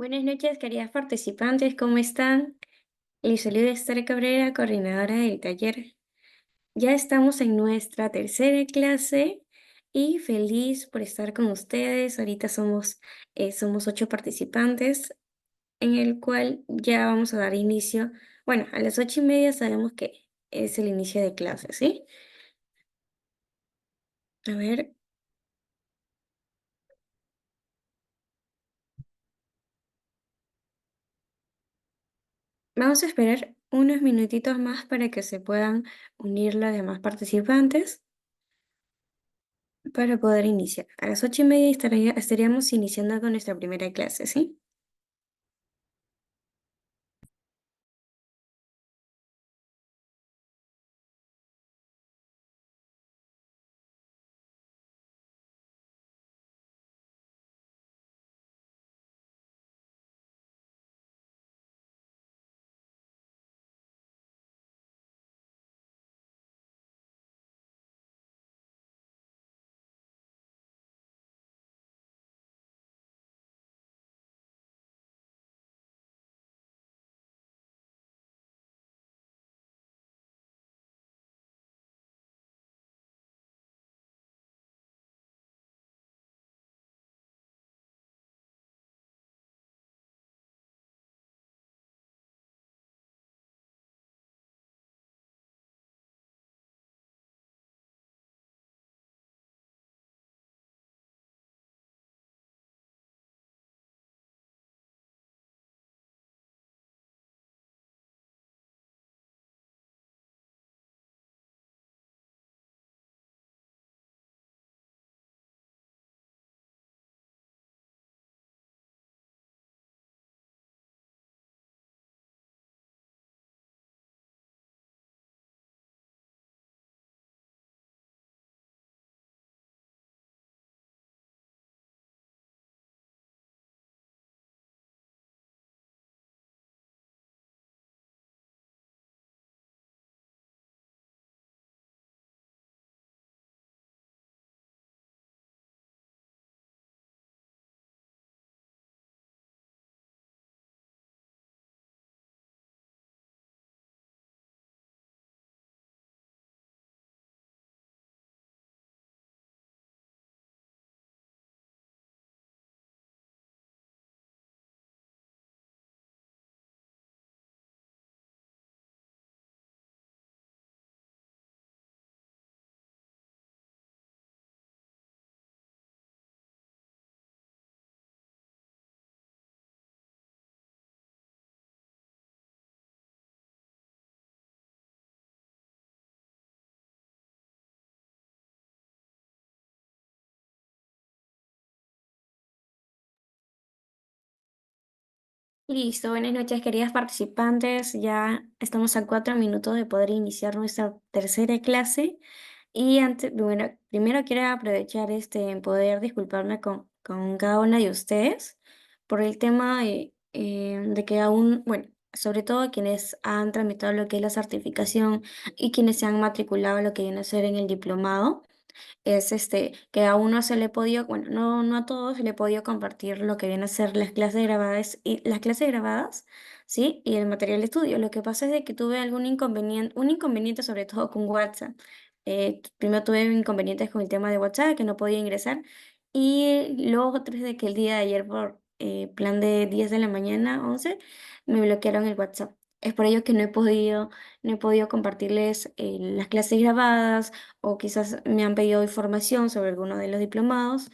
Buenas noches, queridas participantes, ¿cómo están? Les saluda Esther Cabrera, coordinadora del taller. Ya estamos en nuestra tercera clase y feliz por estar con ustedes. Ahorita somos 8 participantes, en el cual ya vamos a dar inicio. Bueno, a las 8:30 sabemos que es el inicio de clase, ¿sí? A ver, vamos a esperar unos minutitos más para que se puedan unir las demás participantes, para poder iniciar. A las 8:30 estaríamos iniciando con nuestra primera clase, ¿sí? Listo, buenas noches, queridas participantes. Ya estamos a 4 minutos de poder iniciar nuestra tercera clase. Y antes, bueno, primero quiero aprovechar en poder disculparme con cada una de ustedes por el tema de que aún, bueno, sobre todo quienes han tramitado lo que es la certificación y quienes se han matriculado a lo que viene a ser en el diplomado. Es que a uno se le ha podido, bueno, no a todos se le ha podido compartir lo que viene a ser las clases grabadas, ¿sí? Y el material de estudio. Lo que pasa es de que tuve un inconveniente sobre todo con WhatsApp. Primero tuve inconvenientes con el tema de WhatsApp, que no podía ingresar, y luego otro es de que el día de ayer por plan de 10 de la mañana, 11, me bloquearon el WhatsApp. Es por ello que no he podido compartirles las clases grabadas, o quizás me han pedido información sobre alguno de los diplomados,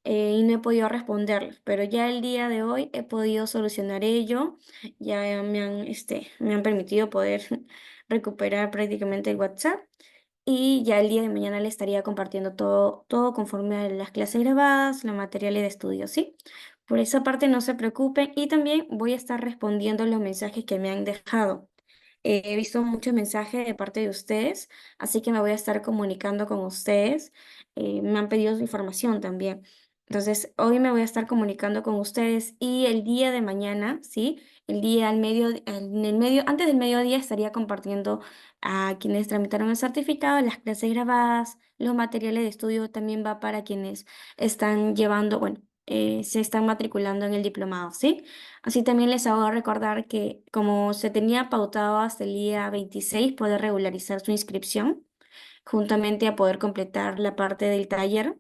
y no he podido responderles, pero ya el día de hoy he podido solucionar ello. Ya me han permitido poder recuperar prácticamente el WhatsApp, y ya el día de mañana le estaría compartiendo todo conforme a las clases grabadas, los materiales de estudio, ¿sí? Por esa parte no se preocupen, y también voy a estar respondiendo los mensajes que me han dejado. He visto muchos mensajes de parte de ustedes, así que me voy a estar comunicando con ustedes. Me han pedido su información también. Entonces, hoy me voy a estar comunicando con ustedes, y el día de mañana, ¿sí? El día antes del mediodía estaría compartiendo a quienes tramitaron el certificado, las clases grabadas, los materiales de estudio también va para quienes están llevando, bueno, se están matriculando en el diplomado, ¿sí? Así también les hago recordar que como se tenía pautado hasta el día 26 poder regularizar su inscripción, juntamente a poder completar la parte del taller,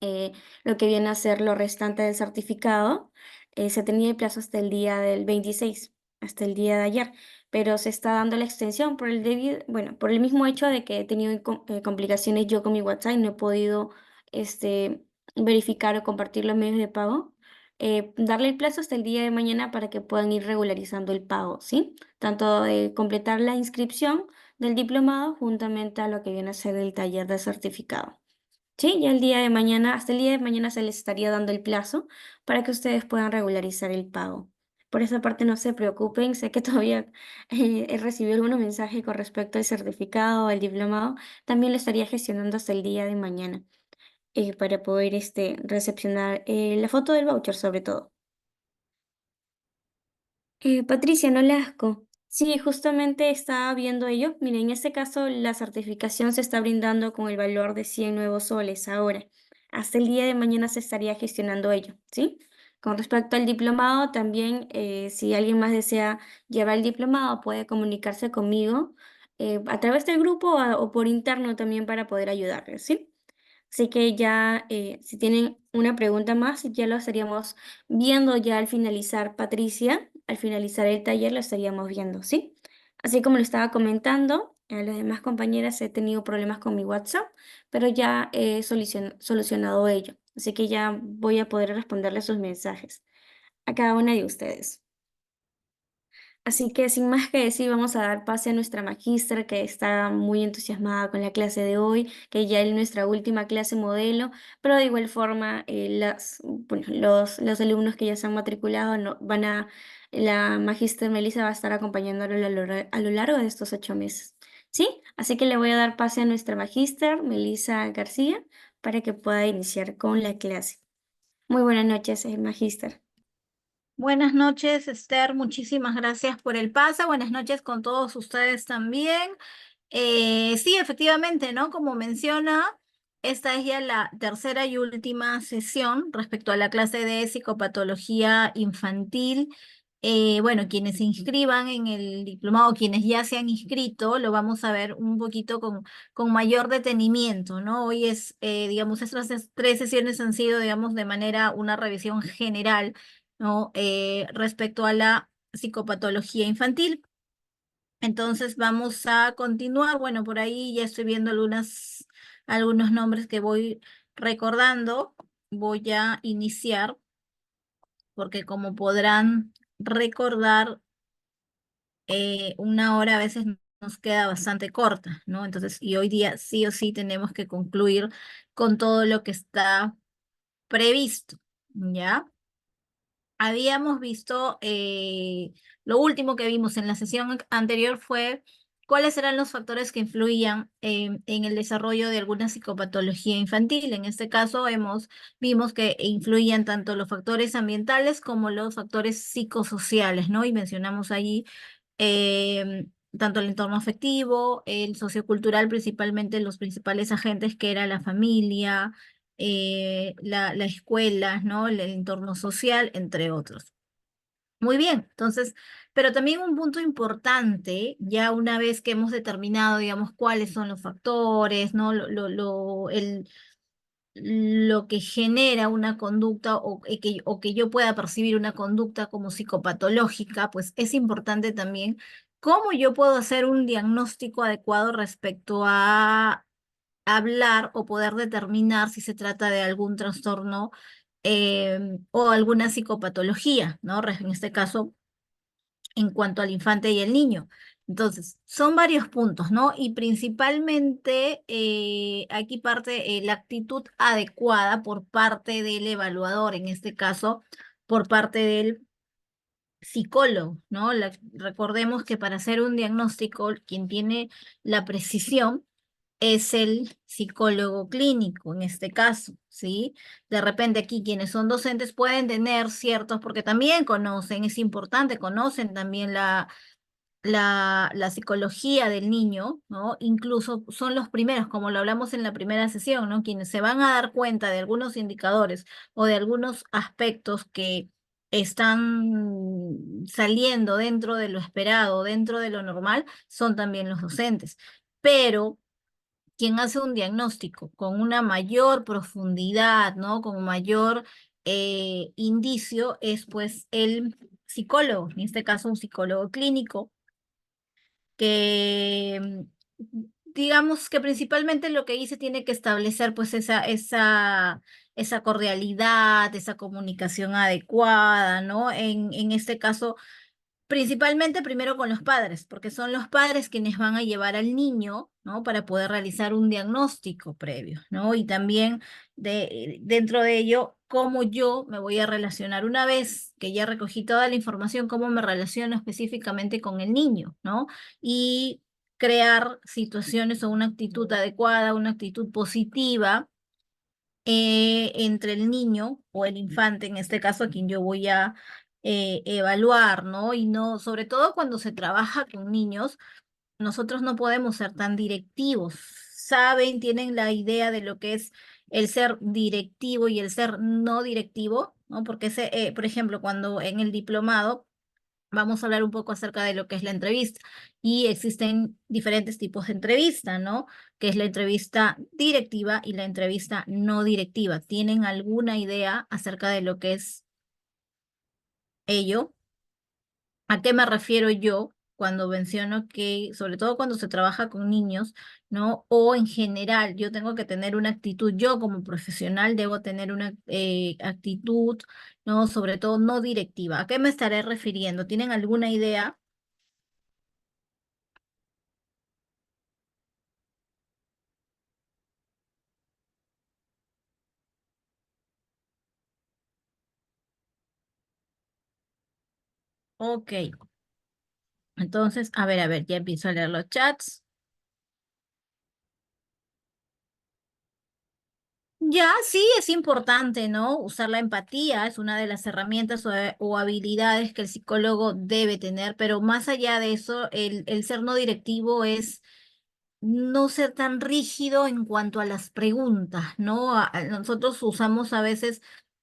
eh, lo que viene a ser lo restante del certificado. Se tenía el plazo hasta el día del 26, hasta el día de ayer, pero se está dando la extensión por el bueno, por el mismo hecho de que he tenido complicaciones yo con mi WhatsApp y no he podido este, verificar o compartir los medios de pago. Darle el plazo hasta el día de mañana para que puedan ir regularizando el pago, ¿sí? Tanto de completar la inscripción del diplomado juntamente a lo que viene a ser el taller de certificado. Sí, ya el día de mañana, hasta el día de mañana se les estaría dando el plazo para que ustedes puedan regularizar el pago. Por esa parte no se preocupen, sé que todavía he recibido algunos mensajes con respecto al certificado, al diplomado, también lo estaría gestionando hasta el día de mañana para poder recepcionar la foto del voucher sobre todo. Patricia Nolasco. Sí, justamente estaba viendo ello. Mira, en este caso la certificación se está brindando con el valor de 100 nuevos soles ahora. Hasta el día de mañana se estaría gestionando ello, ¿sí? Con respecto al diplomado, también si alguien más desea llevar el diplomado, puede comunicarse conmigo a través del grupo o por interno también para poder ayudarles, ¿sí? Así que ya, si tienen una pregunta más, ya lo estaríamos viendo ya al finalizar, Patricia, al finalizar el taller lo estaríamos viendo, ¿sí? Así como lo estaba comentando, a las demás compañeras he tenido problemas con mi WhatsApp, pero ya he solucionado ello. Así que ya voy a poder responderle sus mensajes a cada una de ustedes. Así que sin más que decir, vamos a dar pase a nuestra magíster que está muy entusiasmada con la clase de hoy, que ya es nuestra última clase modelo, pero de igual forma bueno, los alumnos que ya se han matriculado la magíster Melissa va a estar acompañándolo a lo largo de estos 8 meses. ¿Sí? Así que le voy a dar pase a nuestra magíster Melissa García para que pueda iniciar con la clase. Muy buenas noches, magíster. Buenas noches, Esther. Muchísimas gracias por el pase. Buenas noches con todos ustedes también. Sí, efectivamente, ¿no? Como menciona, esta es ya la tercera y última sesión respecto a la clase de psicopatología infantil. Bueno, quienes se inscriban en el diplomado, quienes ya se han inscrito, lo vamos a ver un poquito con mayor detenimiento, ¿no? Hoy digamos, estas tres sesiones han sido, digamos, de manera una revisión general, ¿no? Respecto a la psicopatología infantil. Entonces vamos a continuar. Bueno, por ahí ya estoy viendo algunos nombres que voy recordando. Voy a iniciar porque como podrán recordar, una hora a veces nos queda bastante corta, ¿no? Entonces, y hoy día sí o sí tenemos que concluir con todo lo que está previsto, ¿ya? Habíamos visto, lo último que vimos en la sesión anterior fue cuáles eran los factores que influían en el desarrollo de alguna psicopatología infantil. En este caso vimos que influían tanto los factores ambientales como los factores psicosociales, ¿no? Y mencionamos allí tanto el entorno afectivo, el sociocultural, principalmente los principales agentes que era la familia, la escuela, ¿no? El entorno social, entre otros. Muy bien, entonces, pero también un punto importante, ya una vez que hemos determinado, digamos, cuáles son los factores, ¿no? Lo que genera una conducta o que yo pueda percibir una conducta como psicopatológica, pues es importante también cómo yo puedo hacer un diagnóstico adecuado respecto a hablar o poder determinar si se trata de algún trastorno o alguna psicopatología, ¿no? En este caso, en cuanto al infante y el niño. Entonces, son varios puntos, ¿no? Y principalmente aquí parte la actitud adecuada por parte del evaluador, en este caso, por parte del psicólogo, ¿no? Recordemos que para hacer un diagnóstico, quien tiene la precisión es el psicólogo clínico en este caso, ¿sí? De repente aquí quienes son docentes pueden tener ciertos, porque también conocen, es importante, conocen también la psicología del niño, ¿no? Incluso son los primeros, como lo hablamos en la primera sesión, ¿no? Quienes se van a dar cuenta de algunos indicadores o de algunos aspectos que están saliendo dentro de lo esperado, dentro de lo normal, son también los docentes. Pero quien hace un diagnóstico con una mayor profundidad, ¿no? Con mayor indicio es pues el psicólogo, en este caso un psicólogo clínico que digamos que principalmente lo que hice tiene que establecer pues esa cordialidad, esa comunicación adecuada, ¿no? En este caso, principalmente primero con los padres, porque son los padres quienes van a llevar al niño, ¿no? Para poder realizar un diagnóstico previo, ¿no? Y también dentro de ello, cómo yo me voy a relacionar una vez que ya recogí toda la información, cómo me relaciono específicamente con el niño, ¿no? Y crear situaciones o una actitud adecuada, una actitud positiva entre el niño o el infante, en este caso a quien yo voy a evaluar, ¿no? Y no, sobre todo cuando se trabaja con niños, nosotros no podemos ser tan directivos. Saben, tienen la idea de lo que es el ser directivo y el ser no directivo, ¿no? Porque, por ejemplo, cuando en el diplomado vamos a hablar un poco acerca de lo que es la entrevista. Y existen diferentes tipos de entrevista, ¿no? Que es la entrevista directiva y la entrevista no directiva. ¿Tienen alguna idea acerca de lo que es ello? ¿A qué me refiero yo cuando menciono que, sobre todo cuando se trabaja con niños, ¿no? O en general, yo tengo que tener una actitud, yo como profesional debo tener una actitud, ¿no? Sobre todo no directiva. ¿A qué me estaré refiriendo? ¿Tienen alguna idea? Ok. Entonces, a ver, ya empiezo a leer los chats. Ya, sí, es importante, ¿no? Usar la empatía es una de las herramientas o habilidades que el psicólogo debe tener, pero más allá de eso, el ser no directivo es no ser tan rígido en cuanto a las preguntas, ¿no? Nosotros usamos a veces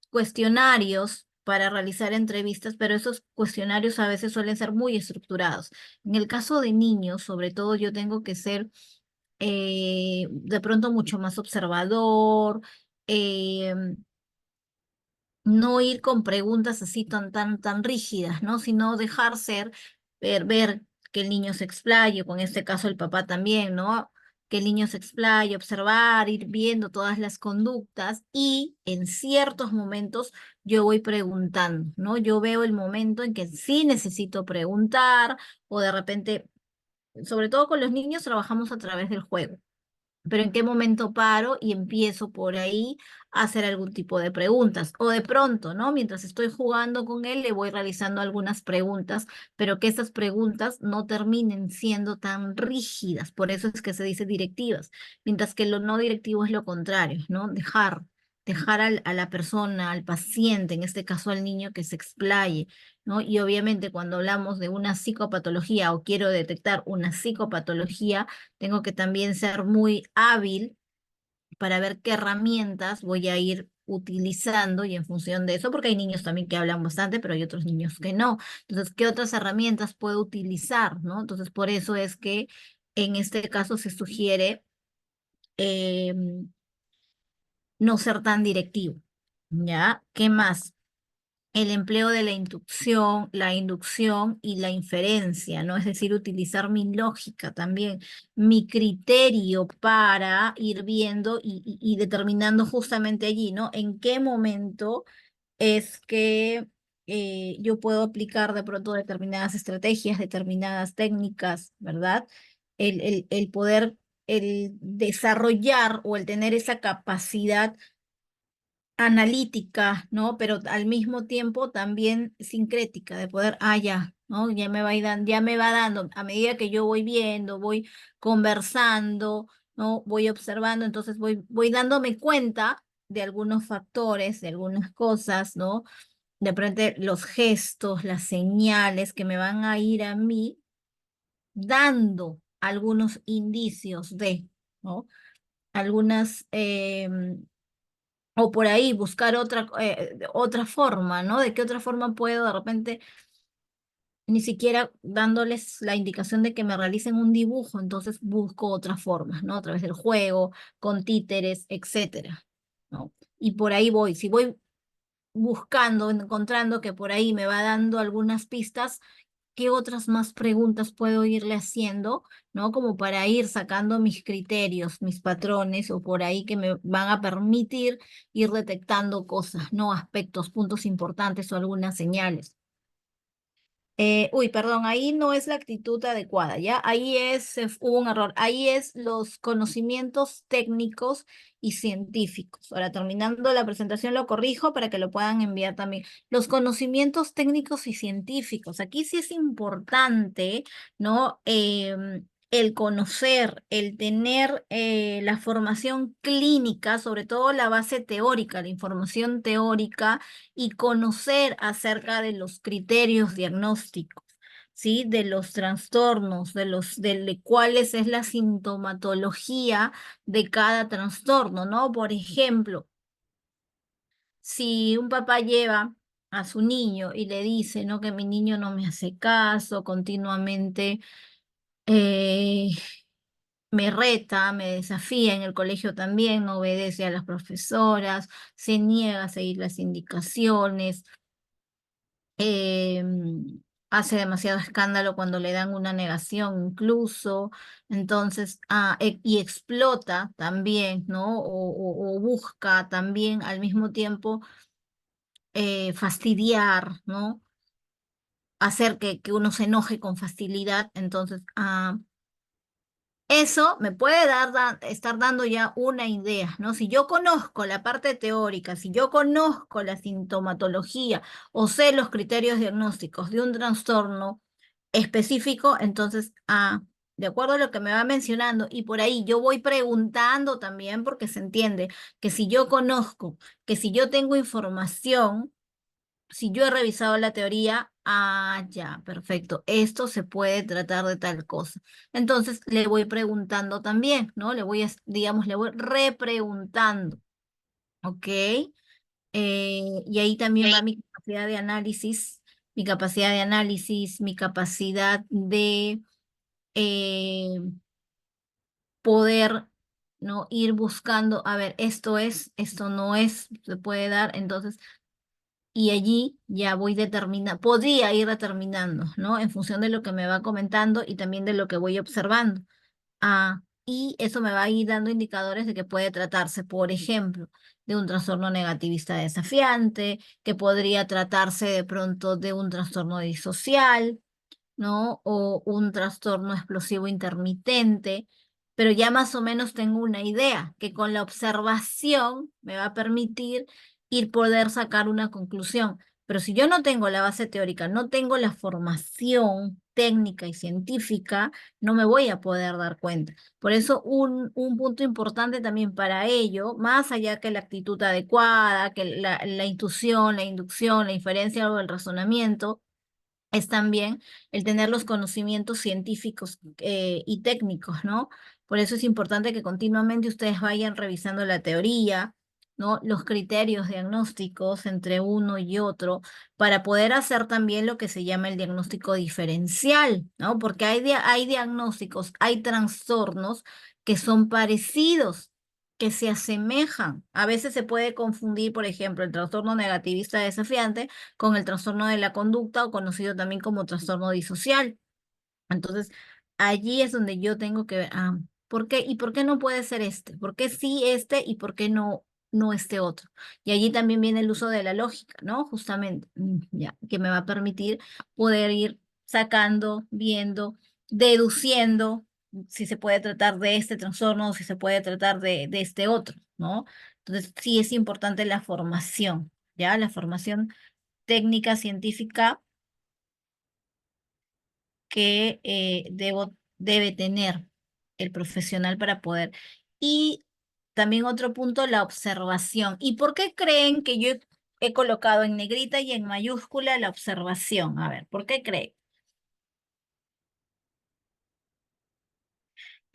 cuestionarios para realizar entrevistas, pero esos cuestionarios a veces suelen ser muy estructurados. En el caso de niños, sobre todo, yo tengo que ser de pronto mucho más observador, eh, no ir con preguntas así tan rígidas, ¿no? Sino dejar ser, ver que el niño se explaye, con este caso el papá también, ¿no? Que el niño se explaye, observar, ir viendo todas las conductas y en ciertos momentos yo voy preguntando, ¿no? Yo veo el momento en que sí necesito preguntar o de repente, sobre todo con los niños, trabajamos a través del juego, pero en qué momento paro y empiezo por ahí a hacer algún tipo de preguntas. O de pronto, ¿no? Mientras estoy jugando con él, le voy realizando algunas preguntas, pero que esas preguntas no terminen siendo tan rígidas. Por eso es que se dice directivas, mientras que lo no directivo es lo contrario, ¿no? Dejar a la persona, al paciente, en este caso al niño, que se explaye, ¿no? Y obviamente cuando hablamos de una psicopatología o quiero detectar una psicopatología, tengo que también ser muy hábil para ver qué herramientas voy a ir utilizando y en función de eso, porque hay niños también que hablan bastante, pero hay otros niños que no. Entonces, ¿qué otras herramientas puedo utilizar, no? Entonces, por eso es que en este caso se sugiere eh, no ser tan directivo, ¿ya? ¿Qué más? El empleo de la inducción y la inferencia, ¿no? Es decir, utilizar mi lógica también, mi criterio para ir viendo y determinando justamente allí, ¿no? En qué momento es que yo puedo aplicar de pronto determinadas estrategias, determinadas técnicas, ¿verdad? El poder, el desarrollar o el tener esa capacidad analítica, ¿no? Pero al mismo tiempo también sincrética, de poder, ya, ¿no? Ya me va dando, a medida que yo voy viendo, voy conversando, ¿no? Voy observando, entonces voy dándome cuenta de algunos factores, de algunas cosas, ¿no? De repente los gestos, las señales que me van a ir a mí dando algunos indicios de, ¿no? Algunas, o por ahí buscar otra forma, ¿no? ¿De qué otra forma puedo de repente, ni siquiera dándoles la indicación de que me realicen un dibujo, entonces busco otras formas, ¿no? A través del juego, con títeres, etcétera, ¿no? Y por ahí voy. Si voy buscando, encontrando que por ahí me va dando algunas pistas, ¿qué otras más preguntas puedo irle haciendo, ¿no? Como para ir sacando mis criterios, mis patrones, o por ahí que me van a permitir ir detectando cosas, ¿no? Aspectos, puntos importantes o algunas señales. Perdón, ahí no es la actitud adecuada, ¿ya? Ahí hubo un error. Ahí es los conocimientos técnicos y científicos. Ahora, terminando la presentación, lo corrijo para que lo puedan enviar también. Los conocimientos técnicos y científicos. Aquí sí es importante, ¿no? El conocer, el tener la formación clínica, sobre todo la base teórica, la información teórica y conocer acerca de los criterios diagnósticos, ¿sí? De los trastornos, de cuáles es la sintomatología de cada trastorno, ¿no? Por ejemplo, si un papá lleva a su niño y le dice, ¿no? Que mi niño no me hace caso, continuamente eh, me reta, me desafía en el colegio también, no obedece a las profesoras, se niega a seguir las indicaciones, eh, hace demasiado escándalo cuando le dan una negación incluso, entonces, y explota también, ¿no? O busca también al mismo tiempo fastidiar, ¿no? Hacer que uno se enoje con facilidad, entonces, eso me puede estar dando ya una idea, ¿no? Si yo conozco la parte teórica, si yo conozco la sintomatología o sé los criterios diagnósticos de un trastorno específico, entonces, de acuerdo a lo que me va mencionando, y por ahí yo voy preguntando también, porque se entiende que si yo conozco, que si yo tengo información, si yo he revisado la teoría, ya, perfecto, esto se puede tratar de tal cosa. Entonces le voy preguntando también, ¿no? Digamos, le voy repreguntando, ¿ok? Y ahí también va mi capacidad de análisis, mi capacidad de análisis, mi capacidad de eh, poder, ¿no? Ir buscando, a ver, esto es, esto no es, se puede dar, entonces y allí ya podría ir determinando, ¿no? En función de lo que me va comentando y también de lo que voy observando. Y eso me va a ir dando indicadores de que puede tratarse, por ejemplo, de un trastorno negativista desafiante, que podría tratarse de pronto de un trastorno disocial, ¿no? O un trastorno explosivo intermitente, pero ya más o menos tengo una idea que con la observación me va a permitir ir poder sacar una conclusión. Pero si yo no tengo la base teórica, no tengo la formación técnica y científica, no me voy a poder dar cuenta. Por eso un punto importante también para ello, más allá que la actitud adecuada, que la intuición, la inducción, la inferencia o el razonamiento, es también el tener los conocimientos científicos y técnicos, ¿no? Por eso es importante que continuamente ustedes vayan revisando la teoría, ¿no? Los criterios diagnósticos entre uno y otro, para poder hacer también lo que se llama el diagnóstico diferencial, ¿no? Porque hay diagnósticos, hay trastornos que son parecidos, que se asemejan. A veces se puede confundir, por ejemplo, el trastorno negativista desafiante con el trastorno de la conducta o conocido también como trastorno disocial. Entonces, allí es donde yo tengo que ver, ¿por qué? ¿Y por qué no puede ser este? ¿Por qué sí este y por qué no este otro? Y allí también viene el uso de la lógica, ¿no? Justamente, ya, que me va a permitir poder ir sacando, viendo, deduciendo si se puede tratar de este trastorno o si se puede tratar de este otro, ¿no? Entonces, sí es importante la formación, ¿ya? La formación técnica científica que debe tener el profesional para poder. Y también otro punto, la observación. ¿Y por qué creen que yo he colocado en negrita y en mayúscula la observación? A ver, ¿por qué creen?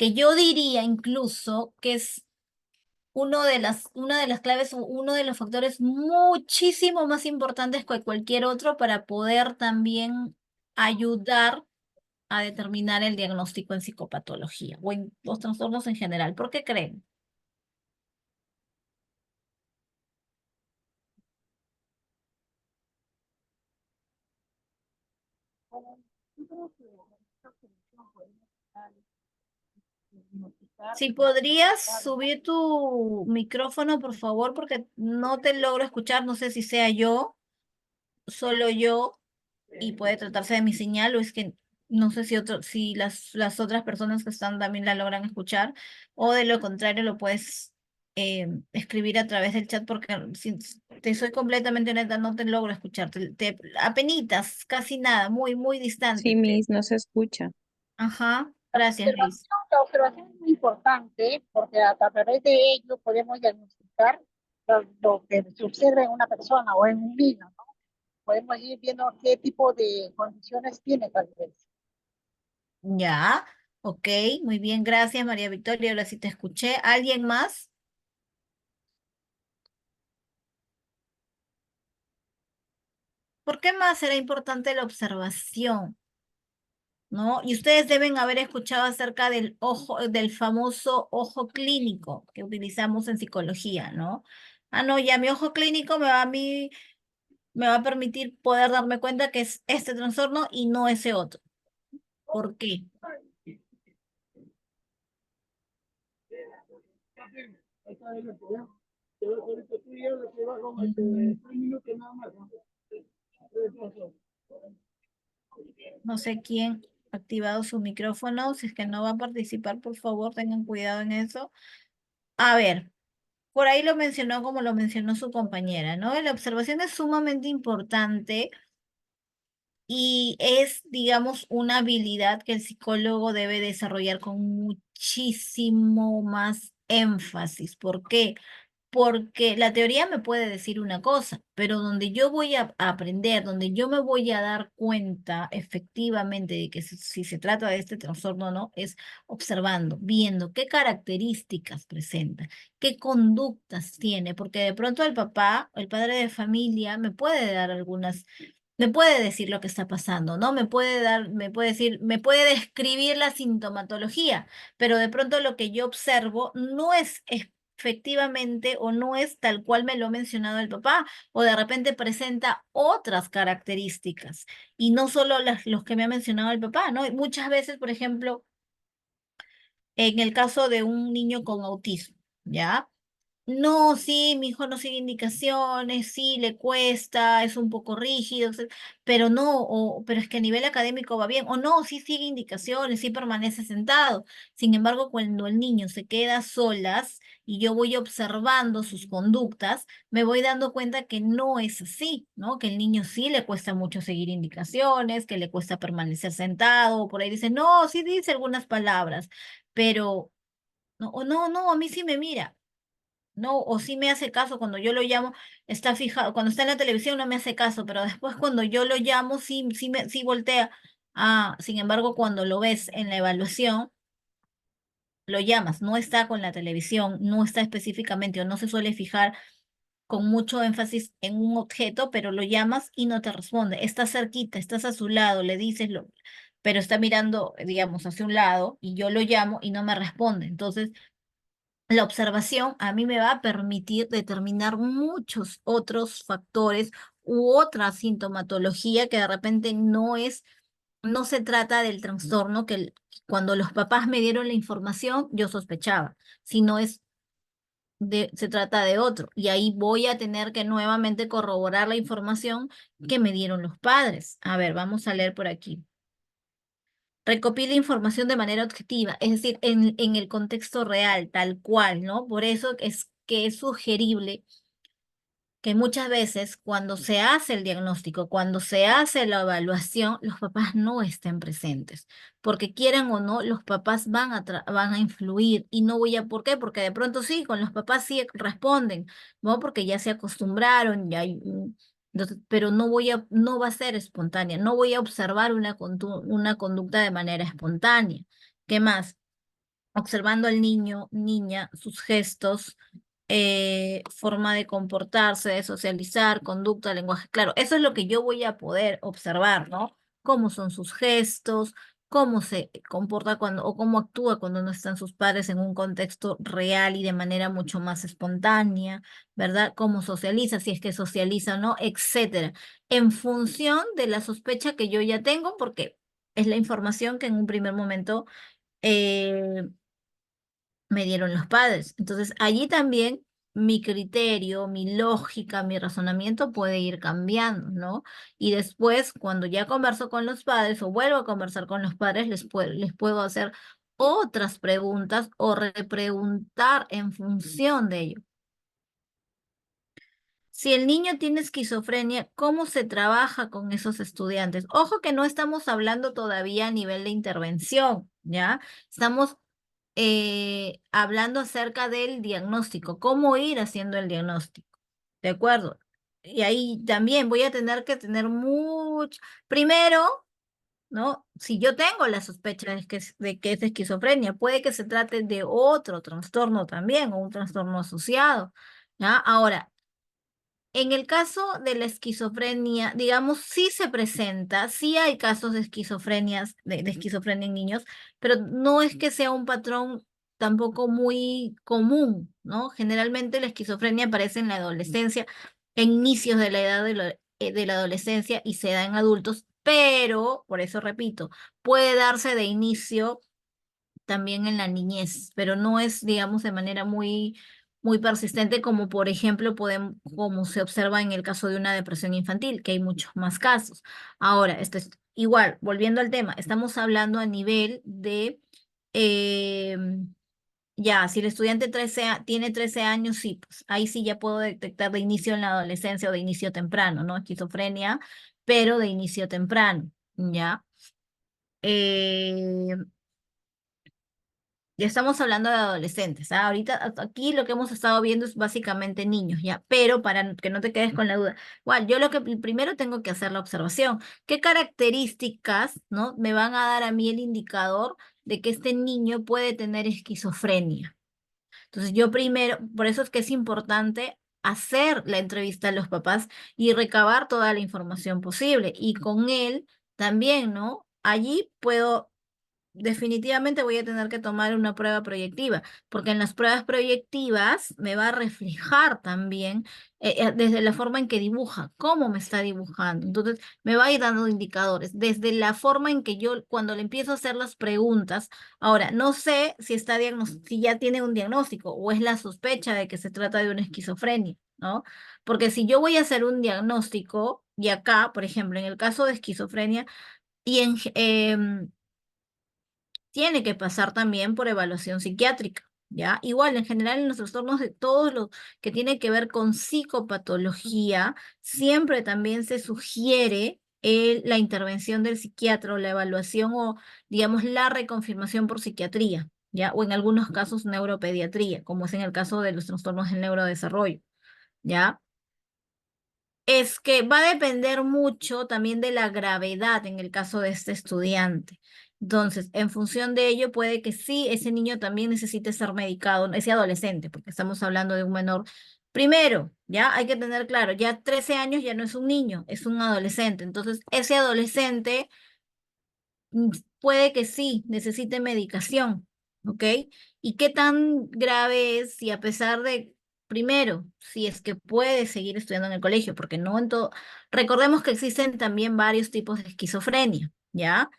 que yo diría incluso que es una de las claves o uno de los factores muchísimo más importantes que cualquier otro para poder también ayudar a determinar el diagnóstico en psicopatología o en los trastornos en general. ¿Por qué creen? Si podrías subir tu micrófono, por favor, porque no te logro escuchar, no sé si sea yo, solo yo, y puede tratarse de mi señal, o es que no sé si las otras personas que están también la logran escuchar, o de lo contrario lo puedes escribir a través del chat, porque si te soy completamente honesta, no te logro escuchar, apenitas, casi nada, muy, muy Sí, distante. Miss, no se escucha. Ajá, gracias, Liz. La observación es muy importante porque a través de ello podemos diagnosticar lo que se observa en una persona o en un niño, ¿no? Podemos ir viendo qué tipo de condiciones tiene tal vez. Ya, ok, muy bien, gracias, María Victoria, ahora sí te escuché. ¿Alguien más? ¿Por qué más será importante la observación? ¿No? Y ustedes deben haber escuchado acerca del ojo, del famoso ojo clínico que utilizamos en psicología, ¿no? Ah, no, ya mi ojo clínico me va a permitir poder darme cuenta que es este trastorno y no ese otro. ¿Por qué? Mm, No sé quién ha activado su micrófono. Si es que no va a participar, por favor, tengan cuidado en eso. A ver, por ahí lo mencionó como lo mencionó su compañera, ¿no? La observación es sumamente importante y es, digamos, una habilidad que el psicólogo debe desarrollar con muchísimo más énfasis. ¿Por qué? Porque la teoría me puede decir una cosa, pero donde yo voy a aprender, donde yo me voy a dar cuenta efectivamente de que si se trata de este trastorno o no, es observando, viendo qué características presenta, qué conductas tiene, porque de pronto el papá, el padre de familia, me puede dar algunas, me puede decir lo que está pasando, ¿no? Me puede dar, me puede decir, me puede describir la sintomatología, pero de pronto lo que yo observo no es efectivamente o no es tal cual me lo ha mencionado el papá, o de repente presenta otras características y no solo los que me ha mencionado el papá, ¿no? Y muchas veces, por ejemplo, en el caso de un niño con autismo, ¿ya? No, sí, mi hijo no sigue indicaciones, sí, le cuesta, es un poco rígido, pero no, pero es que a nivel académico va bien, o no, sí sigue indicaciones, sí permanece sentado. Sin embargo, cuando el niño se queda a solas y yo voy observando sus conductas, me voy dando cuenta que no es así, ¿no? Que el niño sí le cuesta mucho seguir indicaciones, que le cuesta permanecer sentado, por ahí dice, no, sí dice algunas palabras, pero no, o no, no, a mí sí me mira. No, o sí me hace caso cuando yo lo llamo, está fijado, cuando está en la televisión no me hace caso, pero después cuando yo lo llamo sí voltea. Ah, sin embargo, cuando lo ves en la evaluación, lo llamas, no está con la televisión, no está específicamente o no se suele fijar con mucho énfasis en un objeto, pero lo llamas y no te responde. Está cerquita, estás a su lado, le dices pero está mirando, digamos, hacia un lado y yo lo llamo y no me responde. Entonces, la observación a mí me va a permitir determinar muchos otros factores u otra sintomatología que de repente no se trata del trastorno cuando los papás me dieron la información yo sospechaba, sino se trata de otro. Y ahí voy a tener que nuevamente corroborar la información que me dieron los padres. A ver, vamos a leer por aquí. Recopila información de manera objetiva, es decir, en el contexto real, tal cual, ¿no? Por eso es que es sugerible que muchas veces cuando se hace el diagnóstico, cuando se hace la evaluación, los papás no estén presentes, porque quieran o no, los papás van a influir y no voy a, ¿por qué? Porque de pronto sí, con los papás sí responden, ¿no? Porque ya se acostumbraron, ya hay, pero no va a ser espontánea, no voy a observar una conducta de manera espontánea. ¿Qué más? observando al niño, niña, sus gestos, forma de comportarse, de socializar, conducta, lenguaje. Claro, eso es lo que yo voy a poder observar, ¿no? Cómo son sus gestos, cómo se comporta cuando, o cómo actúa cuando no están sus padres en un contexto real y de manera mucho más espontánea, ¿verdad? Cómo socializa, si es que socializa o no, etcétera. En función de la sospecha que yo ya tengo, porque es la información que en un primer momento eh, me dieron los padres. Entonces, allí también mi criterio, mi lógica, mi razonamiento puede ir cambiando, ¿no? Y después, cuando ya converso con los padres o vuelvo a conversar con los padres, les puedo hacer otras preguntas o repreguntar en función de ello. Si el niño tiene esquizofrenia, ¿cómo se trabaja con esos estudiantes? Ojo que no estamos hablando todavía a nivel de intervención, ¿ya? Estamos hablando acerca del diagnóstico, cómo ir haciendo el diagnóstico, ¿de acuerdo? Y ahí también voy a tener que tener mucho, primero, ¿no? Si yo tengo la sospecha de que es esquizofrenia, puede que se trate de otro trastorno también o un trastorno asociado, ¿ya? Ahora, en el caso de la esquizofrenia, digamos, sí se presenta, sí hay casos de esquizofrenias, de esquizofrenia en niños, pero no es que sea un patrón tampoco muy común, ¿no? Generalmente la esquizofrenia aparece en la adolescencia, en inicios de la edad de la adolescencia y se da en adultos, pero, por eso repito, puede darse de inicio también en la niñez, pero no es, digamos, de manera muy persistente como por ejemplo como se observa en el caso de una depresión infantil, que hay muchos más casos. Ahora, esto es igual, volviendo al tema, estamos hablando a nivel de, eh, ya, si el estudiante tiene 13 años, sí, pues ahí sí ya puedo detectar de inicio en la adolescencia o de inicio temprano, ¿no? Esquizofrenia, pero de inicio temprano, ¿ya? Eh, Ya estamos hablando de adolescentes, ¿ah? Ahorita aquí lo que hemos estado viendo es básicamente niños, ¿ya? Pero para que no te quedes con la duda, igual, yo lo que primero tengo que hacer la observación. ¿Qué características, ¿no? me van a dar a mí el indicador de que este niño puede tener esquizofrenia? Entonces yo primero, por eso es que es importante hacer la entrevista a los papás y recabar toda la información posible. Y con él también, ¿no? Allí puedo definitivamente voy a tener que tomar una prueba proyectiva, porque en las pruebas proyectivas me va a reflejar también desde la forma en que dibuja, cómo me está dibujando. Entonces, me va a ir dando indicadores, desde la forma en que yo, cuando le empiezo a hacer las preguntas, ahora, no sé si si ya tiene un diagnóstico o es la sospecha de que se trata de una esquizofrenia, ¿no? Porque si yo voy a hacer un diagnóstico, y acá, por ejemplo, en el caso de esquizofrenia, y tiene que pasar también por evaluación psiquiátrica, ¿ya? Igual, en general, en los trastornos de todos los que tienen que ver con psicopatología, siempre también se sugiere la intervención del psiquiatra o la evaluación o, digamos, la reconfirmación por psiquiatría, ¿ya? O en algunos casos neuropediatría, como es en el caso de los trastornos del neurodesarrollo, ¿ya? Es que va a depender mucho también de la gravedad en el caso de este estudiante. Entonces, en función de ello, puede que sí, ese niño también necesite ser medicado, ese adolescente, porque estamos hablando de un menor. Primero, ya hay que tener claro, ya 13 años ya no es un niño, es un adolescente. Entonces, ese adolescente puede que sí, necesite medicación, ¿ok? ¿Y qué tan grave es si a pesar de, primero, si es que puede seguir estudiando en el colegio, porque no en todo, recordemos que existen también varios tipos de esquizofrenia, ¿ya?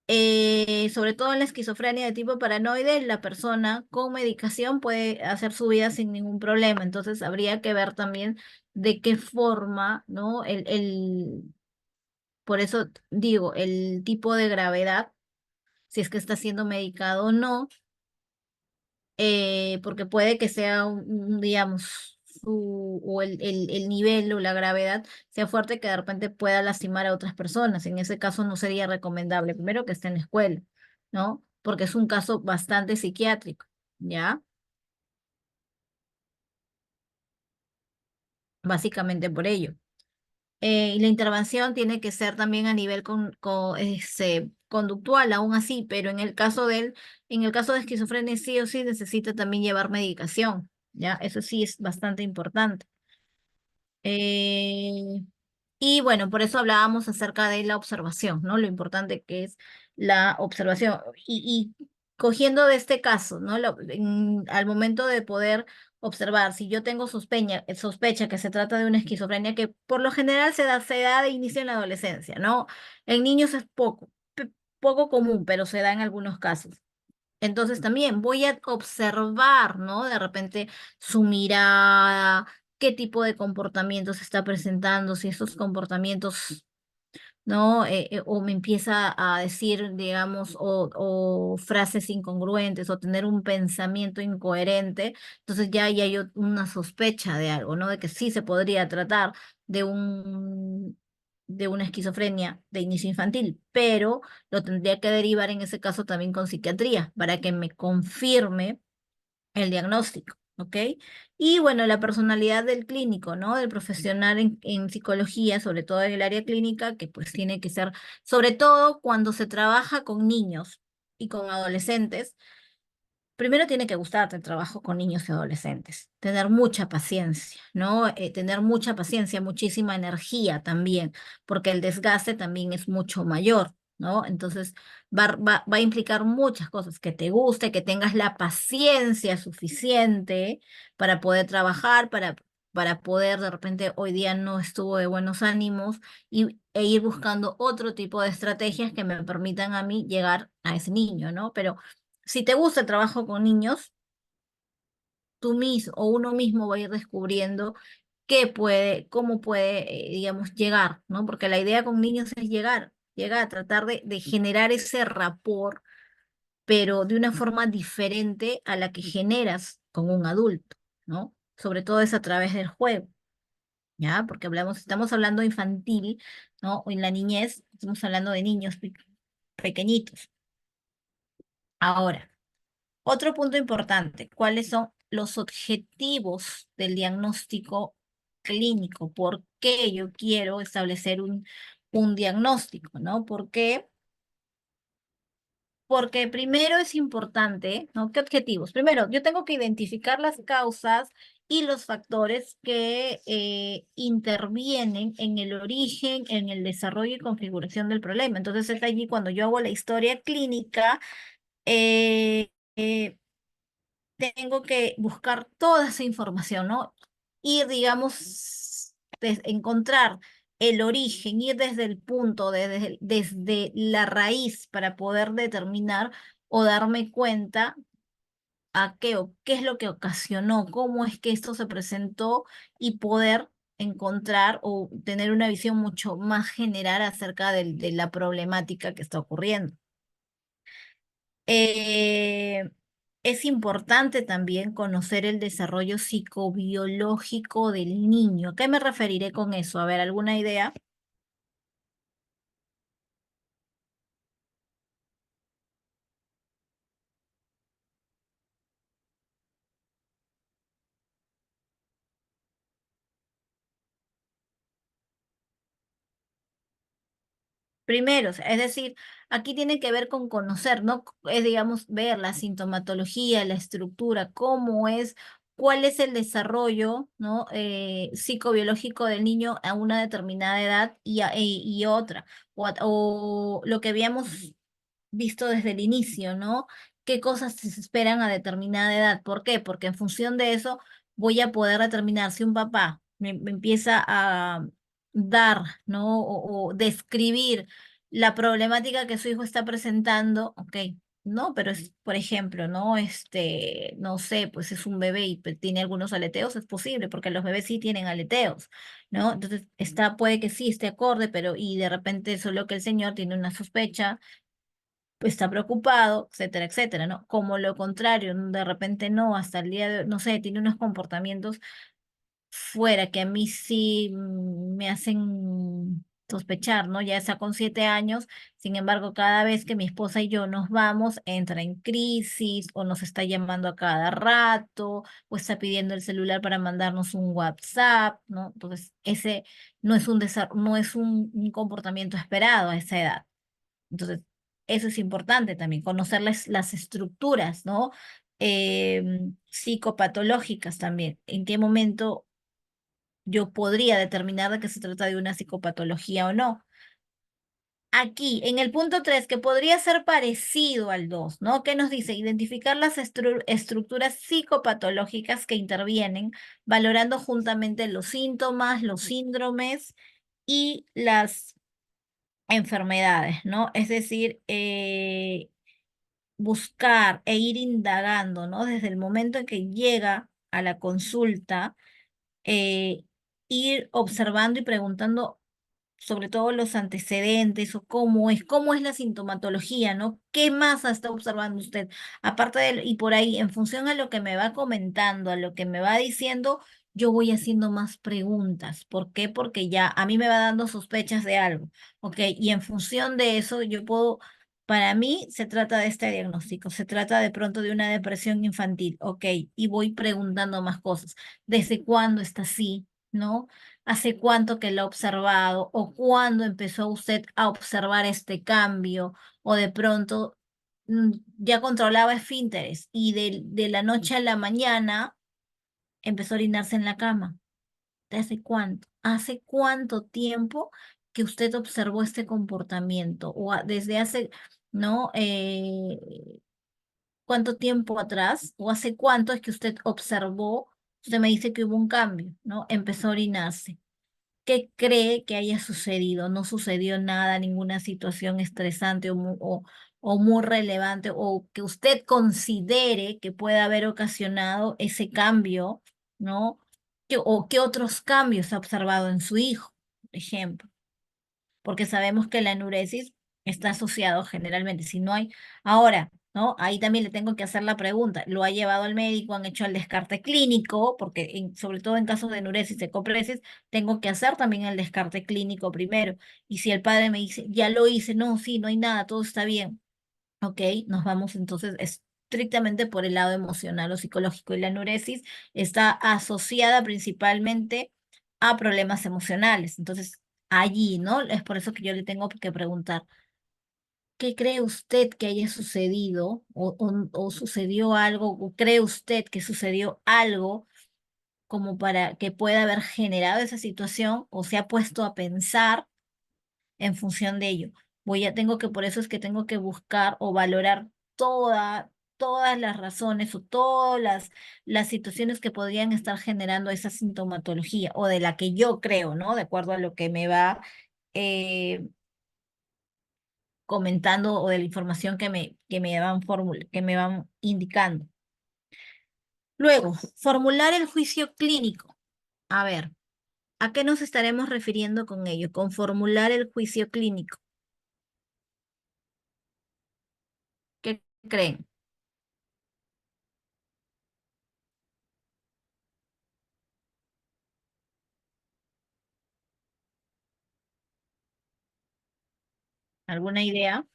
Sobre todo en la esquizofrenia de tipo paranoide, la persona con medicación puede hacer su vida sin ningún problema, entonces habría que ver también de qué forma, ¿no? Por eso digo, el tipo de gravedad si es que está siendo medicado o no, porque puede que sea digamos, o el nivel o la gravedad sea fuerte que de repente pueda lastimar a otras personas. En ese caso no sería recomendable, primero que esté en la escuela, ¿no? Porque es un caso bastante psiquiátrico, ¿ya? Básicamente por ello. Y la intervención tiene que ser también a nivel conductual aún así, pero en el caso de esquizofrenia sí o sí necesita también llevar medicación, ¿ya? Eso sí es bastante importante. Eh, y bueno, por eso hablábamos acerca de la observación, ¿no? Lo importante que es la observación. Y cogiendo de este caso, ¿no? Al momento de poder observar, si yo tengo sospecha que se trata de una esquizofrenia que por lo general se da de inicio en la adolescencia, ¿no? En niños es poco común, pero se da en algunos casos. Entonces también voy a observar, ¿no? De repente su mirada, qué tipo de comportamientos está presentando, si esos comportamientos, ¿no? O me empieza a decir, digamos, o frases incongruentes o tener un pensamiento incoherente, entonces ya hay una sospecha de algo, ¿no? De que sí se podría tratar de de una esquizofrenia de inicio infantil, pero lo tendría que derivar en ese caso también con psiquiatría para que me confirme el diagnóstico, ¿ok? Y bueno, la personalidad del clínico, ¿no? Del profesional en psicología, sobre todo en el área clínica, que pues tiene que ser, sobre todo cuando se trabaja con niños y con adolescentes. Primero tiene que gustarte el trabajo con niños y adolescentes, tener mucha paciencia, ¿no? Tener mucha paciencia, muchísima energía también, porque el desgaste también es mucho mayor, ¿no? Entonces va a implicar muchas cosas, que te guste, que tengas la paciencia suficiente para poder trabajar, para poder, de repente hoy día no estuvo de buenos ánimos e ir buscando otro tipo de estrategias que me permitan a mí llegar a ese niño, ¿no? Pero si te gusta el trabajo con niños, tú mismo o uno mismo va a ir descubriendo cómo puede, digamos, llegar, ¿no? Porque la idea con niños es llegar a tratar de generar ese rapport, pero de una forma diferente a la que generas con un adulto, ¿no? Sobre todo es a través del juego, ¿ya? Porque estamos hablando infantil, ¿no? O en la niñez, estamos hablando de niños pequeñitos. Ahora. Otro punto importante, ¿cuáles son los objetivos del diagnóstico clínico? ¿Por qué yo quiero establecer un diagnóstico, ¿no? ¿Por qué? Porque primero es importante, ¿no? ¿Qué objetivos? Primero, yo tengo que identificar las causas y los factores que intervienen en el origen, en el desarrollo y configuración del problema. Entonces es allí cuando yo hago la historia clínica. eh, eh, Tengo que buscar toda esa información, ¿no? Ir, digamos, encontrar el origen, ir desde el punto, desde la raíz para poder determinar o darme cuenta a qué o qué es lo que ocasionó, cómo es que esto se presentó y poder encontrar o tener una visión mucho más general acerca de la problemática que está ocurriendo. Eh, es importante también conocer el desarrollo psicobiológico del niño. ¿A qué me referiré con eso? A ver, ¿alguna idea? Primero, es decir, aquí tiene que ver con conocer, ¿no? Es, digamos, ver la sintomatología, la estructura, cómo es, cuál es el desarrollo, ¿no? Psicobiológico del niño a una determinada edad y otra, o lo que habíamos visto desde el inicio, ¿no? ¿Qué cosas se esperan a determinada edad? ¿Por qué? Porque en función de eso voy a poder determinar si un papá me empieza a dar, ¿no? O describir la problemática que su hijo está presentando, ok, no, pero es, por ejemplo, ¿no? No sé, pues es un bebé y tiene algunos aleteos, es posible, porque los bebés sí tienen aleteos, ¿no? Entonces, puede que sí esté acorde, pero y de repente solo que el señor tiene una sospecha, está preocupado, etcétera, etcétera, ¿no? Como lo contrario, de repente no, hasta el día de hoy, no sé, tiene unos comportamientos fuera que a mí sí me hacen sospechar, ¿no? Ya está con 7 años, sin embargo, cada vez que mi esposa y yo nos vamos, entra en crisis o nos está llamando a cada rato o está pidiendo el celular para mandarnos un WhatsApp, ¿no? Entonces, ese no es un comportamiento esperado a esa edad. Entonces, eso es importante también, conocer las estructuras, ¿no? Psicopatológicas también. ¿En qué momento yo podría determinar de que se trata de una psicopatología o no? Aquí, en el punto 3 que podría ser parecido al 2, ¿no? ¿Qué nos dice? Identificar las estructuras psicopatológicas que intervienen, valorando juntamente los síntomas, los síndromes y las enfermedades, ¿no? Es decir, buscar e ir indagando, ¿no? Desde el momento en que llega a la consulta, eh, ir observando y preguntando sobre todo los antecedentes o cómo es la sintomatología, ¿no? ¿Qué más está observando usted? Aparte y por ahí, en función a lo que me va comentando, a lo que me va diciendo, yo voy haciendo más preguntas. ¿Por qué? Porque ya a mí me va dando sospechas de algo, ¿ok? Y en función de eso, yo puedo, para mí se trata de este diagnóstico, se trata de pronto de una depresión infantil, ¿ok? Y voy preguntando más cosas. ¿Desde cuándo está así? ¿No? ¿Hace cuánto que lo ha observado? ¿O cuándo empezó usted a observar este cambio? ¿O de pronto ya controlaba esfínteres y de la noche a la mañana empezó a orinarse en la cama? ¿Desde cuánto? ¿Hace cuánto tiempo que usted observó este comportamiento? ¿O desde hace, no? ¿Cuánto tiempo atrás? ¿O hace cuánto es que usted observó? Usted me dice que hubo un cambio, ¿no? Empezó a orinarse. ¿Qué cree que haya sucedido? ¿No sucedió nada, ninguna situación estresante o muy relevante o que usted considere que puede haber ocasionado ese cambio, ¿no? ¿O qué otros cambios ha observado en su hijo, por ejemplo? Porque sabemos que la enuresis está asociado generalmente, si no hay, ahora, ¿no? Ahí también le tengo que hacer la pregunta, ¿lo ha llevado al médico, han hecho el descarte clínico? Porque sobre todo en casos de enuresis y copresis, tengo que hacer también el descarte clínico primero. Y si el padre me dice, ya lo hice, no, sí, no hay nada, todo está bien, ok, nos vamos entonces estrictamente por el lado emocional o psicológico. Y la enuresis está asociada principalmente a problemas emocionales. Entonces, allí, ¿no? Es por eso que yo le tengo que preguntar, ¿qué cree usted que haya sucedido o sucedió algo o cree usted que sucedió algo como para que pueda haber generado esa situación o se ha puesto a pensar en función de ello? Por eso es que tengo que buscar o valorar todas las razones o todas las situaciones que podrían estar generando esa sintomatología o de la que yo creo, ¿no? De acuerdo a lo que me va eh, comentando o de la información que me van indicando. Luego, formular el juicio clínico. A ver, ¿a qué nos estaremos refiriendo con ello? Con formular el juicio clínico. ¿Qué creen? ¿Alguna idea?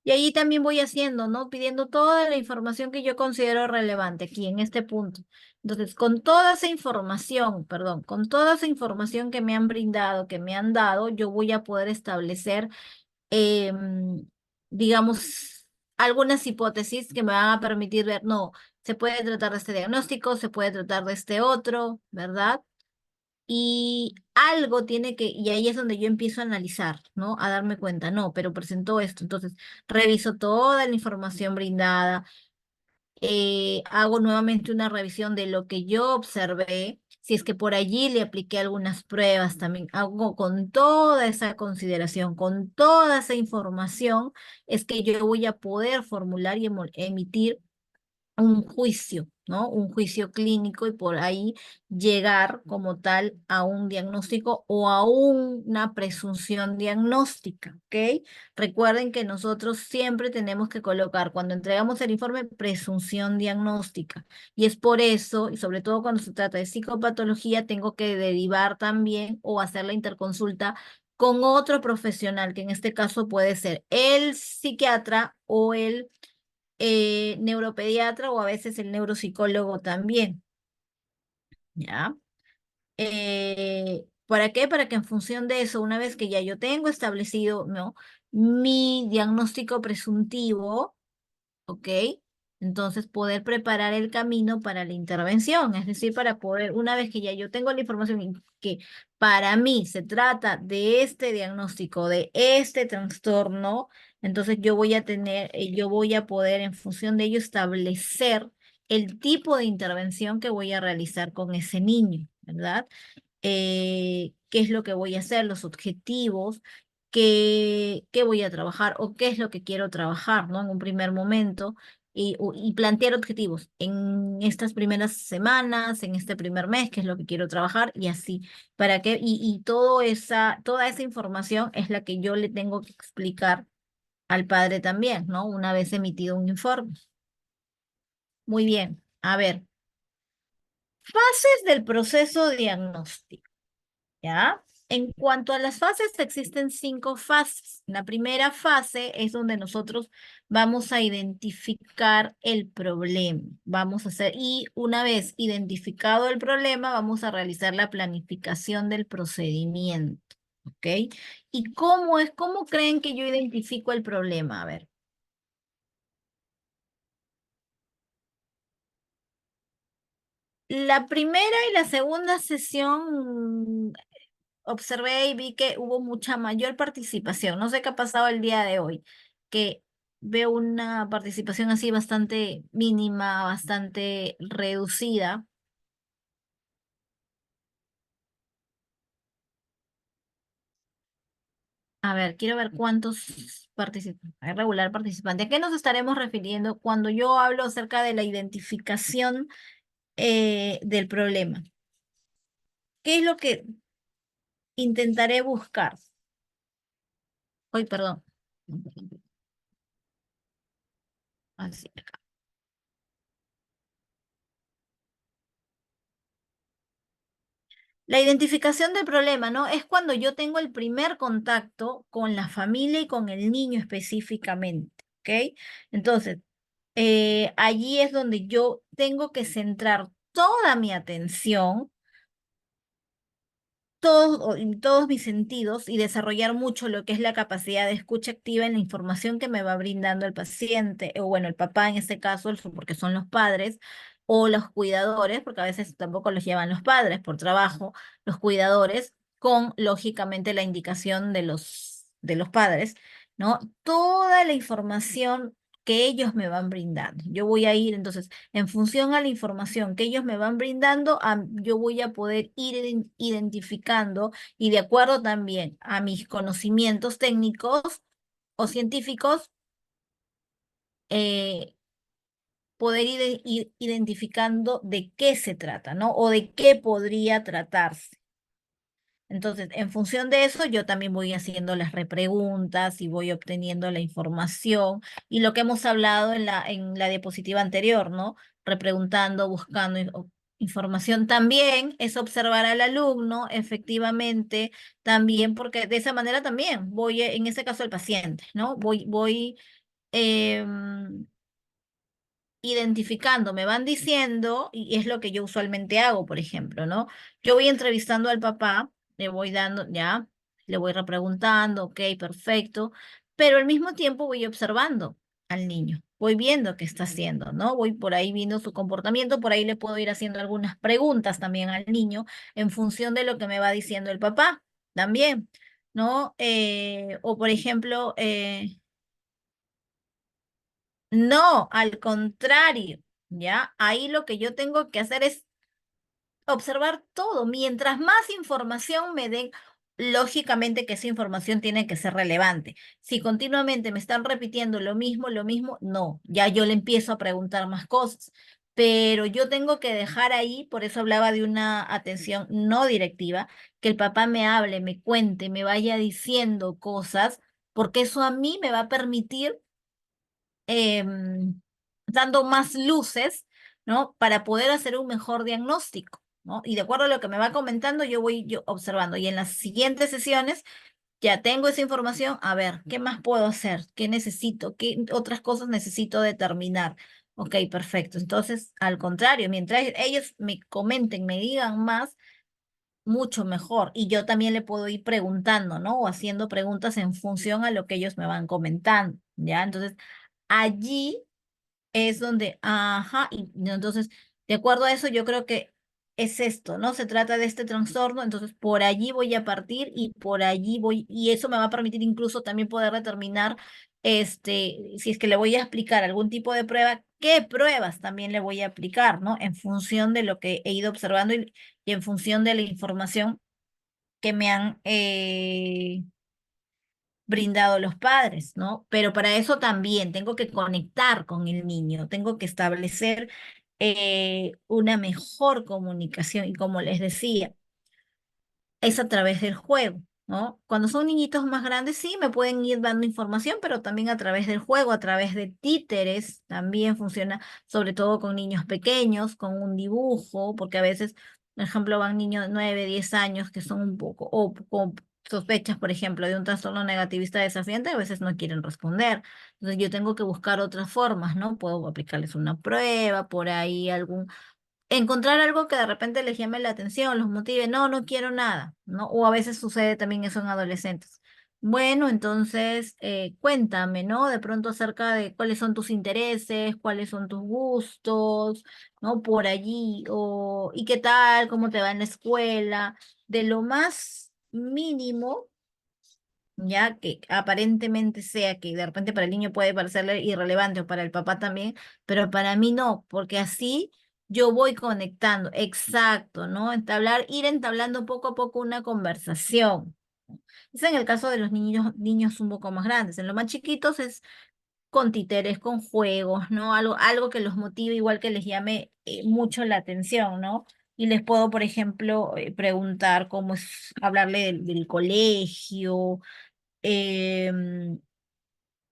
Y ahí también voy haciendo, ¿no? Pidiendo toda la información que yo considero relevante aquí en este punto. Entonces, con toda esa información, perdón, con toda esa información que me han brindado, que me han dado, yo voy a poder establecer, digamos, algunas hipótesis que me van a permitir ver, no, se puede tratar de este diagnóstico, se puede tratar de este otro, ¿verdad? Y algo tiene y ahí es donde yo empiezo a analizar, ¿no? A darme cuenta, no, pero presentó esto. Entonces, reviso toda la información brindada, hago nuevamente una revisión de lo que yo observé, si es que por allí le apliqué algunas pruebas también, hago con toda esa consideración, con toda esa información, es que yo voy a poder formular y emitir un juicio, ¿no? Un juicio clínico y por ahí llegar como tal a un diagnóstico o a una presunción diagnóstica, ¿ok? Recuerden que nosotros siempre tenemos que colocar, cuando entregamos el informe, presunción diagnóstica. Y es por eso, y sobre todo cuando se trata de psicopatología, tengo que derivar también o hacer la interconsulta con otro profesional, que en este caso puede ser el psiquiatra o el neuropediatra o a veces el neuropsicólogo también, ¿ya? ¿Para qué? Para que en función de eso, una vez que ya yo tengo establecido, ¿no? Mi diagnóstico presuntivo, ¿ok? Entonces poder preparar el camino para la intervención, es decir, para poder, una vez que ya yo tengo la información y que para mí se trata de este diagnóstico, de este trastorno, entonces yo voy a tener, yo voy a poder en función de ello establecer el tipo de intervención que voy a realizar con ese niño, ¿verdad? Qué es lo que voy a hacer, los objetivos, qué voy a trabajar o qué es lo que quiero trabajar, ¿no? En un primer momento y plantear objetivos en estas primeras semanas, en este primer mes, qué es lo que quiero trabajar y así, para que, y toda esa información es la que yo le tengo que explicar al padre también, ¿no? Una vez emitido un informe. Muy bien, a ver, fases del proceso diagnóstico. ¿Ya? En cuanto a las fases, existen 5 fases. La primera fase es donde nosotros vamos a identificar el problema. Vamos a hacer, y una vez identificado el problema, vamos a realizar la planificación del procedimiento. ¿Ok? ¿Y cómo creen que yo identifico el problema? A ver. La primera y la segunda sesión observé y vi que hubo mucha mayor participación. No sé qué ha pasado el día de hoy, que veo una participación así bastante mínima, bastante reducida. A ver, quiero ver cuántos participantes, regular participante. ¿A qué nos estaremos refiriendo cuando yo hablo acerca de la identificación del problema? ¿Qué es lo que intentaré buscar? Hoy, perdón. Así. La identificación del problema, ¿no? Es cuando yo tengo el primer contacto con la familia y con el niño específicamente, ¿ok? Entonces, allí es donde yo tengo que centrar toda mi atención en todos mis sentidos y desarrollar mucho lo que es la capacidad de escucha activa en la información que me va brindando el paciente, o bueno, el papá en este caso, porque son los padres, o los cuidadores, porque a veces tampoco los llevan los padres por trabajo, los cuidadores, con lógicamente la indicación de los padres, ¿no? Toda la información que ellos me van brindando. Yo voy a ir entonces en función a la información que ellos me van brindando, yo voy a poder ir identificando y de acuerdo también a mis conocimientos técnicos o científicos, eh, poder ir identificando de qué se trata, ¿no? O de qué podría tratarse. Entonces, en función de eso, yo también voy haciendo las repreguntas y voy obteniendo la información y lo que hemos hablado en la diapositiva anterior, ¿no? Repreguntando, buscando información. También es observar al alumno, efectivamente, también, porque de esa manera también voy, en este caso, el paciente, ¿no? Voy em, identificando, me van diciendo, y es lo que yo usualmente hago, por ejemplo, ¿no? Yo voy entrevistando al papá, le voy dando, ya, le voy repreguntando, ok, perfecto, pero al mismo tiempo voy observando al niño, voy viendo qué está haciendo, ¿no? Voy por ahí viendo su comportamiento, por ahí le puedo ir haciendo algunas preguntas también al niño en función de lo que me va diciendo el papá, también, ¿no? O por ejemplo, no, al contrario, ¿ya? Ahí lo que yo tengo que hacer es observar todo. Mientras más información me den lógicamente que esa información tiene que ser relevante. Si continuamente me están repitiendo lo mismo, no, ya yo le empiezo a preguntar más cosas. Pero yo tengo que dejar ahí, por eso hablaba de una atención no directiva, que el papá me hable, me cuente, me vaya diciendo cosas, porque eso a mí me va a permitir dando más luces, ¿no? Para poder hacer un mejor diagnóstico, ¿no? Y de acuerdo a lo que me va comentando, yo voy yo observando. Y en las siguientes sesiones ya tengo esa información. A ver, ¿qué más puedo hacer? ¿Qué necesito? ¿Qué otras cosas necesito determinar? Ok, perfecto. Entonces, al contrario, mientras ellos me comenten, me digan más, mucho mejor. Y yo también le puedo ir preguntando, ¿no? O haciendo preguntas en función a lo que ellos me van comentando, ¿ya? Entonces, allí es donde, ajá, y no, entonces, de acuerdo a eso, yo creo que es esto, ¿no? Se trata de este trastorno, entonces por allí voy a partir y por allí voy, y eso me va a permitir incluso también poder determinar, si es que le voy a explicar algún tipo de prueba, qué pruebas también le voy a aplicar, ¿no? En función de lo que he ido observando y en función de la información que me han, brindado los padres, ¿no? Pero para eso también tengo que conectar con el niño, tengo que establecer una mejor comunicación y como les decía, es a través del juego, ¿no? Cuando son niñitos más grandes, sí, me pueden ir dando información, pero también a través del juego, a través de títeres, también funciona, sobre todo con niños pequeños, con un dibujo, porque a veces, por ejemplo, van niños de 9, 10 años que son un poco, o con sospechas, por ejemplo, de un trastorno negativista desafiante, a veces no quieren responder. Entonces yo tengo que buscar otras formas, ¿no? Puedo aplicarles una prueba, por ahí algún encontrar algo que de repente les llame la atención, los motive, no, no quiero nada, ¿no? O a veces sucede también eso en adolescentes. Bueno, entonces cuéntame, ¿no? De pronto acerca de cuáles son tus intereses, cuáles son tus gustos, ¿no? Por allí, o ¿y qué tal? ¿Cómo te va en la escuela? De lo más mínimo ya que aparentemente sea que de repente para el niño puede parecerle irrelevante o para el papá también, pero para mí no, porque así yo voy conectando, exacto, ¿no? Ir entablando poco a poco una conversación. Es en el caso de los niños un poco más grandes. En los más chiquitos es con títeres, con juegos, ¿no? Algo que los motive, igual que les llame mucho la atención, ¿no? Y les puedo, por ejemplo, preguntar cómo es hablarle del colegio, em,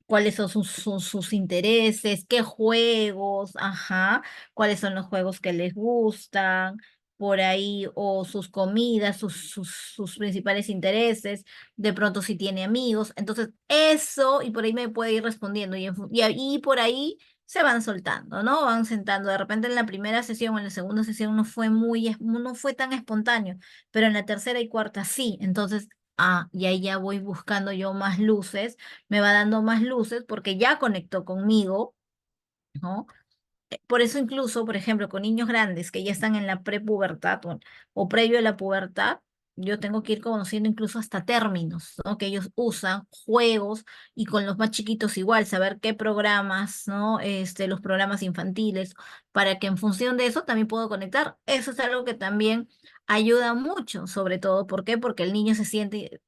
cuáles son sus intereses, qué juegos, ajá, cuáles son los juegos que les gustan, por ahí, o sus comidas, sus principales intereses, de pronto si tiene amigos. Entonces, eso, y por ahí me puede ir respondiendo, y ahí por ahí se van soltando, ¿no? Van sentando. De repente en la primera sesión o en la segunda sesión no fue tan espontáneo, pero en la tercera y cuarta sí. Entonces, y ahí ya voy buscando yo más luces, me va dando más luces porque ya conectó conmigo, ¿no? Por eso incluso, por ejemplo, con niños grandes que ya están en la prepubertad o previo a la pubertad, yo tengo que ir conociendo incluso hasta términos, ¿no? Que ellos usan, juegos, y con los más chiquitos igual, saber qué programas, ¿no? Los programas infantiles, para que en función de eso también puedo conectar. Eso es algo que también ayuda mucho, sobre todo, ¿por qué? Porque el niño se siente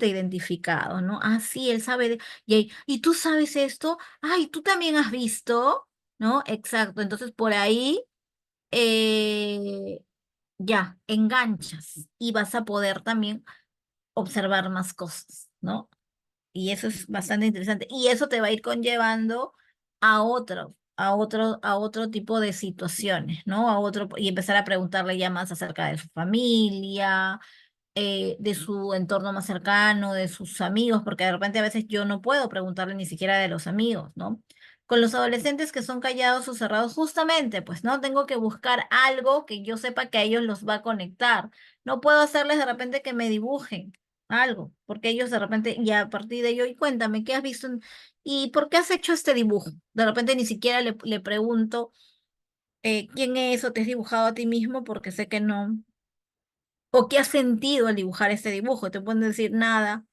identificado, ¿no? Ah, sí, él sabe, y tú sabes esto, ay, tú también has visto. ¿No? Exacto. Entonces por ahí eh, ya enganchas y vas a poder también observar más cosas, ¿no? Y eso es bastante interesante. Y eso te va a ir conllevando a otro tipo de situaciones, ¿no? Y empezar a preguntarle ya más acerca de su familia, de su entorno más cercano, de sus amigos, porque de repente a veces yo no puedo preguntarle ni siquiera de los amigos, ¿no? Con los adolescentes que son callados o cerrados, justamente, pues no tengo que buscar algo que yo sepa que a ellos los va a conectar. No puedo hacerles de repente que me dibujen algo, porque ellos de repente, y a partir de ello, y cuéntame, ¿qué has visto? ¿Y por qué has hecho este dibujo? De repente ni siquiera le pregunto quién es o te has dibujado a ti mismo, porque sé que no. ¿O qué has sentido al dibujar este dibujo? Te pueden decir nada,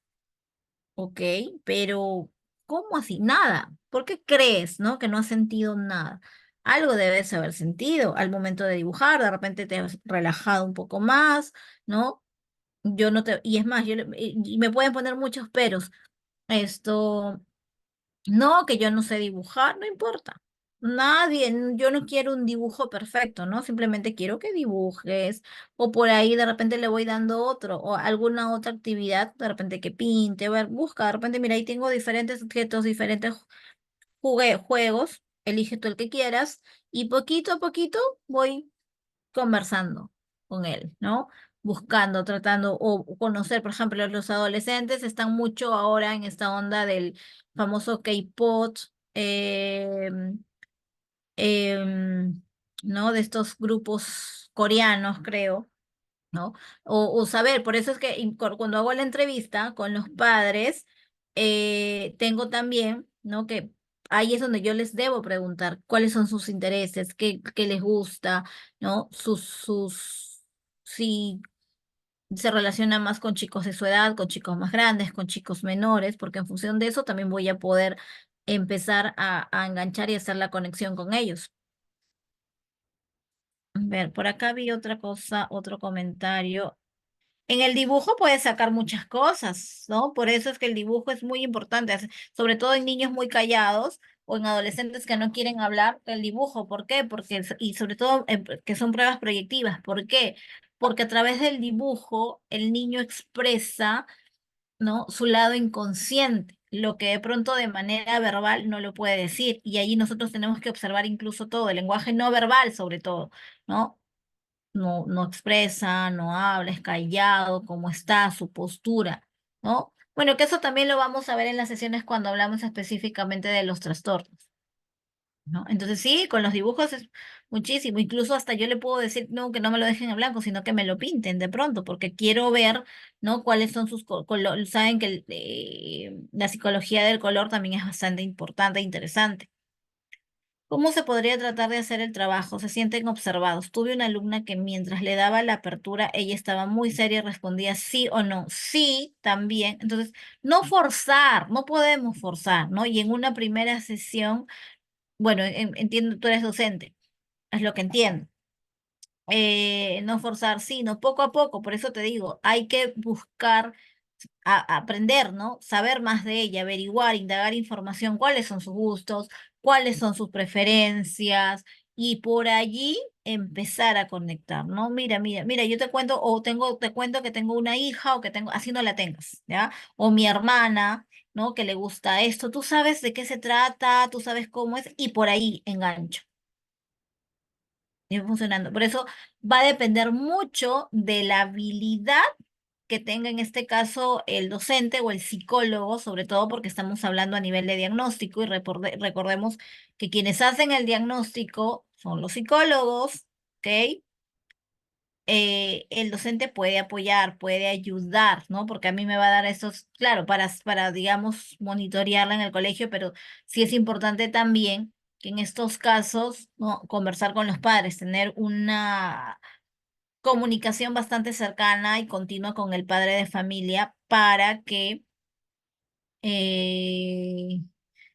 ok, pero ¿cómo así? Nada. ¿Por qué crees, no, que no has sentido nada? Algo debes haber sentido al momento de dibujar, de repente te has relajado un poco más, ¿no? Yo no te, y es más, y me pueden poner muchos peros. Esto, no, que yo no sé dibujar, no importa. Nadie, yo no quiero un dibujo perfecto, ¿no? Simplemente quiero que dibujes, o por ahí de repente le voy dando otro, o alguna otra actividad, de repente que pinte, ver, busca, de repente, mira, ahí tengo diferentes objetos, diferentes juegos, elige tú el que quieras, y poquito a poquito voy conversando con él, ¿no? Buscando, tratando, o conocer, por ejemplo, los adolescentes están mucho ahora en esta onda del famoso K-pop, em, ¿no? De estos grupos coreanos, creo. ¿No? O saber, por eso es que cuando hago la entrevista con los padres, tengo también, ¿no? Que ahí es donde yo les debo preguntar cuáles son sus intereses, qué les gusta, ¿no? Si se relaciona más con chicos de su edad, con chicos más grandes, con chicos menores, porque en función de eso también voy a poder empezar a enganchar y hacer la conexión con ellos. A ver, por acá vi otra cosa, otro comentario. En el dibujo puedes sacar muchas cosas, ¿no? Por eso es que el dibujo es muy importante, sobre todo en niños muy callados o en adolescentes que no quieren hablar, el dibujo. ¿Por qué? Porque, y sobre todo que son pruebas proyectivas. ¿Por qué? Porque a través del dibujo el niño expresa, ¿no? Su lado inconsciente, lo que de pronto de manera verbal no lo puede decir. Y allí nosotros tenemos que observar incluso todo, el lenguaje no verbal sobre todo, ¿no? No expresa, no habla, es callado, cómo está, su postura, ¿no? Bueno, que eso también lo vamos a ver en las sesiones cuando hablamos específicamente de los trastornos, ¿no? Entonces sí, con los dibujos es muchísimo, incluso hasta yo le puedo decir, no, que no me lo dejen en blanco, sino que me lo pinten de pronto, porque quiero ver, ¿no? Cuáles son sus colores. Saben que la psicología del color también es bastante importante e interesante. ¿Cómo se podría tratar de hacer el trabajo? Se sienten observados. Tuve una alumna que mientras le daba la apertura, ella estaba muy seria y respondía sí o no. Sí, también. Entonces, no forzar, no podemos forzar, ¿no? Y en una primera sesión, bueno, entiendo, tú eres docente, es lo que entiendo. No forzar, sino poco a poco. Por eso te digo, hay que buscar aprender, ¿no? Saber más de ella, averiguar, indagar información, cuáles son sus gustos, cuáles son sus preferencias y por allí empezar a conectar, ¿no? Mira, yo te cuento te cuento que tengo una hija o que tengo, así no la tengas, ¿ya? O mi hermana, ¿no? Que le gusta esto, tú sabes de qué se trata, tú sabes cómo es y por ahí engancho. Y funcionando. Por eso va a depender mucho de la habilidad que tenga en este caso el docente o el psicólogo, sobre todo porque estamos hablando a nivel de diagnóstico y recordemos que quienes hacen el diagnóstico son los psicólogos, ¿ok? El docente puede apoyar, puede ayudar, ¿no? Porque a mí me va a dar estos, claro, digamos, monitorearla en el colegio, pero sí es importante también que en estos casos, ¿no? Conversar con los padres, tener una comunicación bastante cercana y continua con el padre de familia para que eh,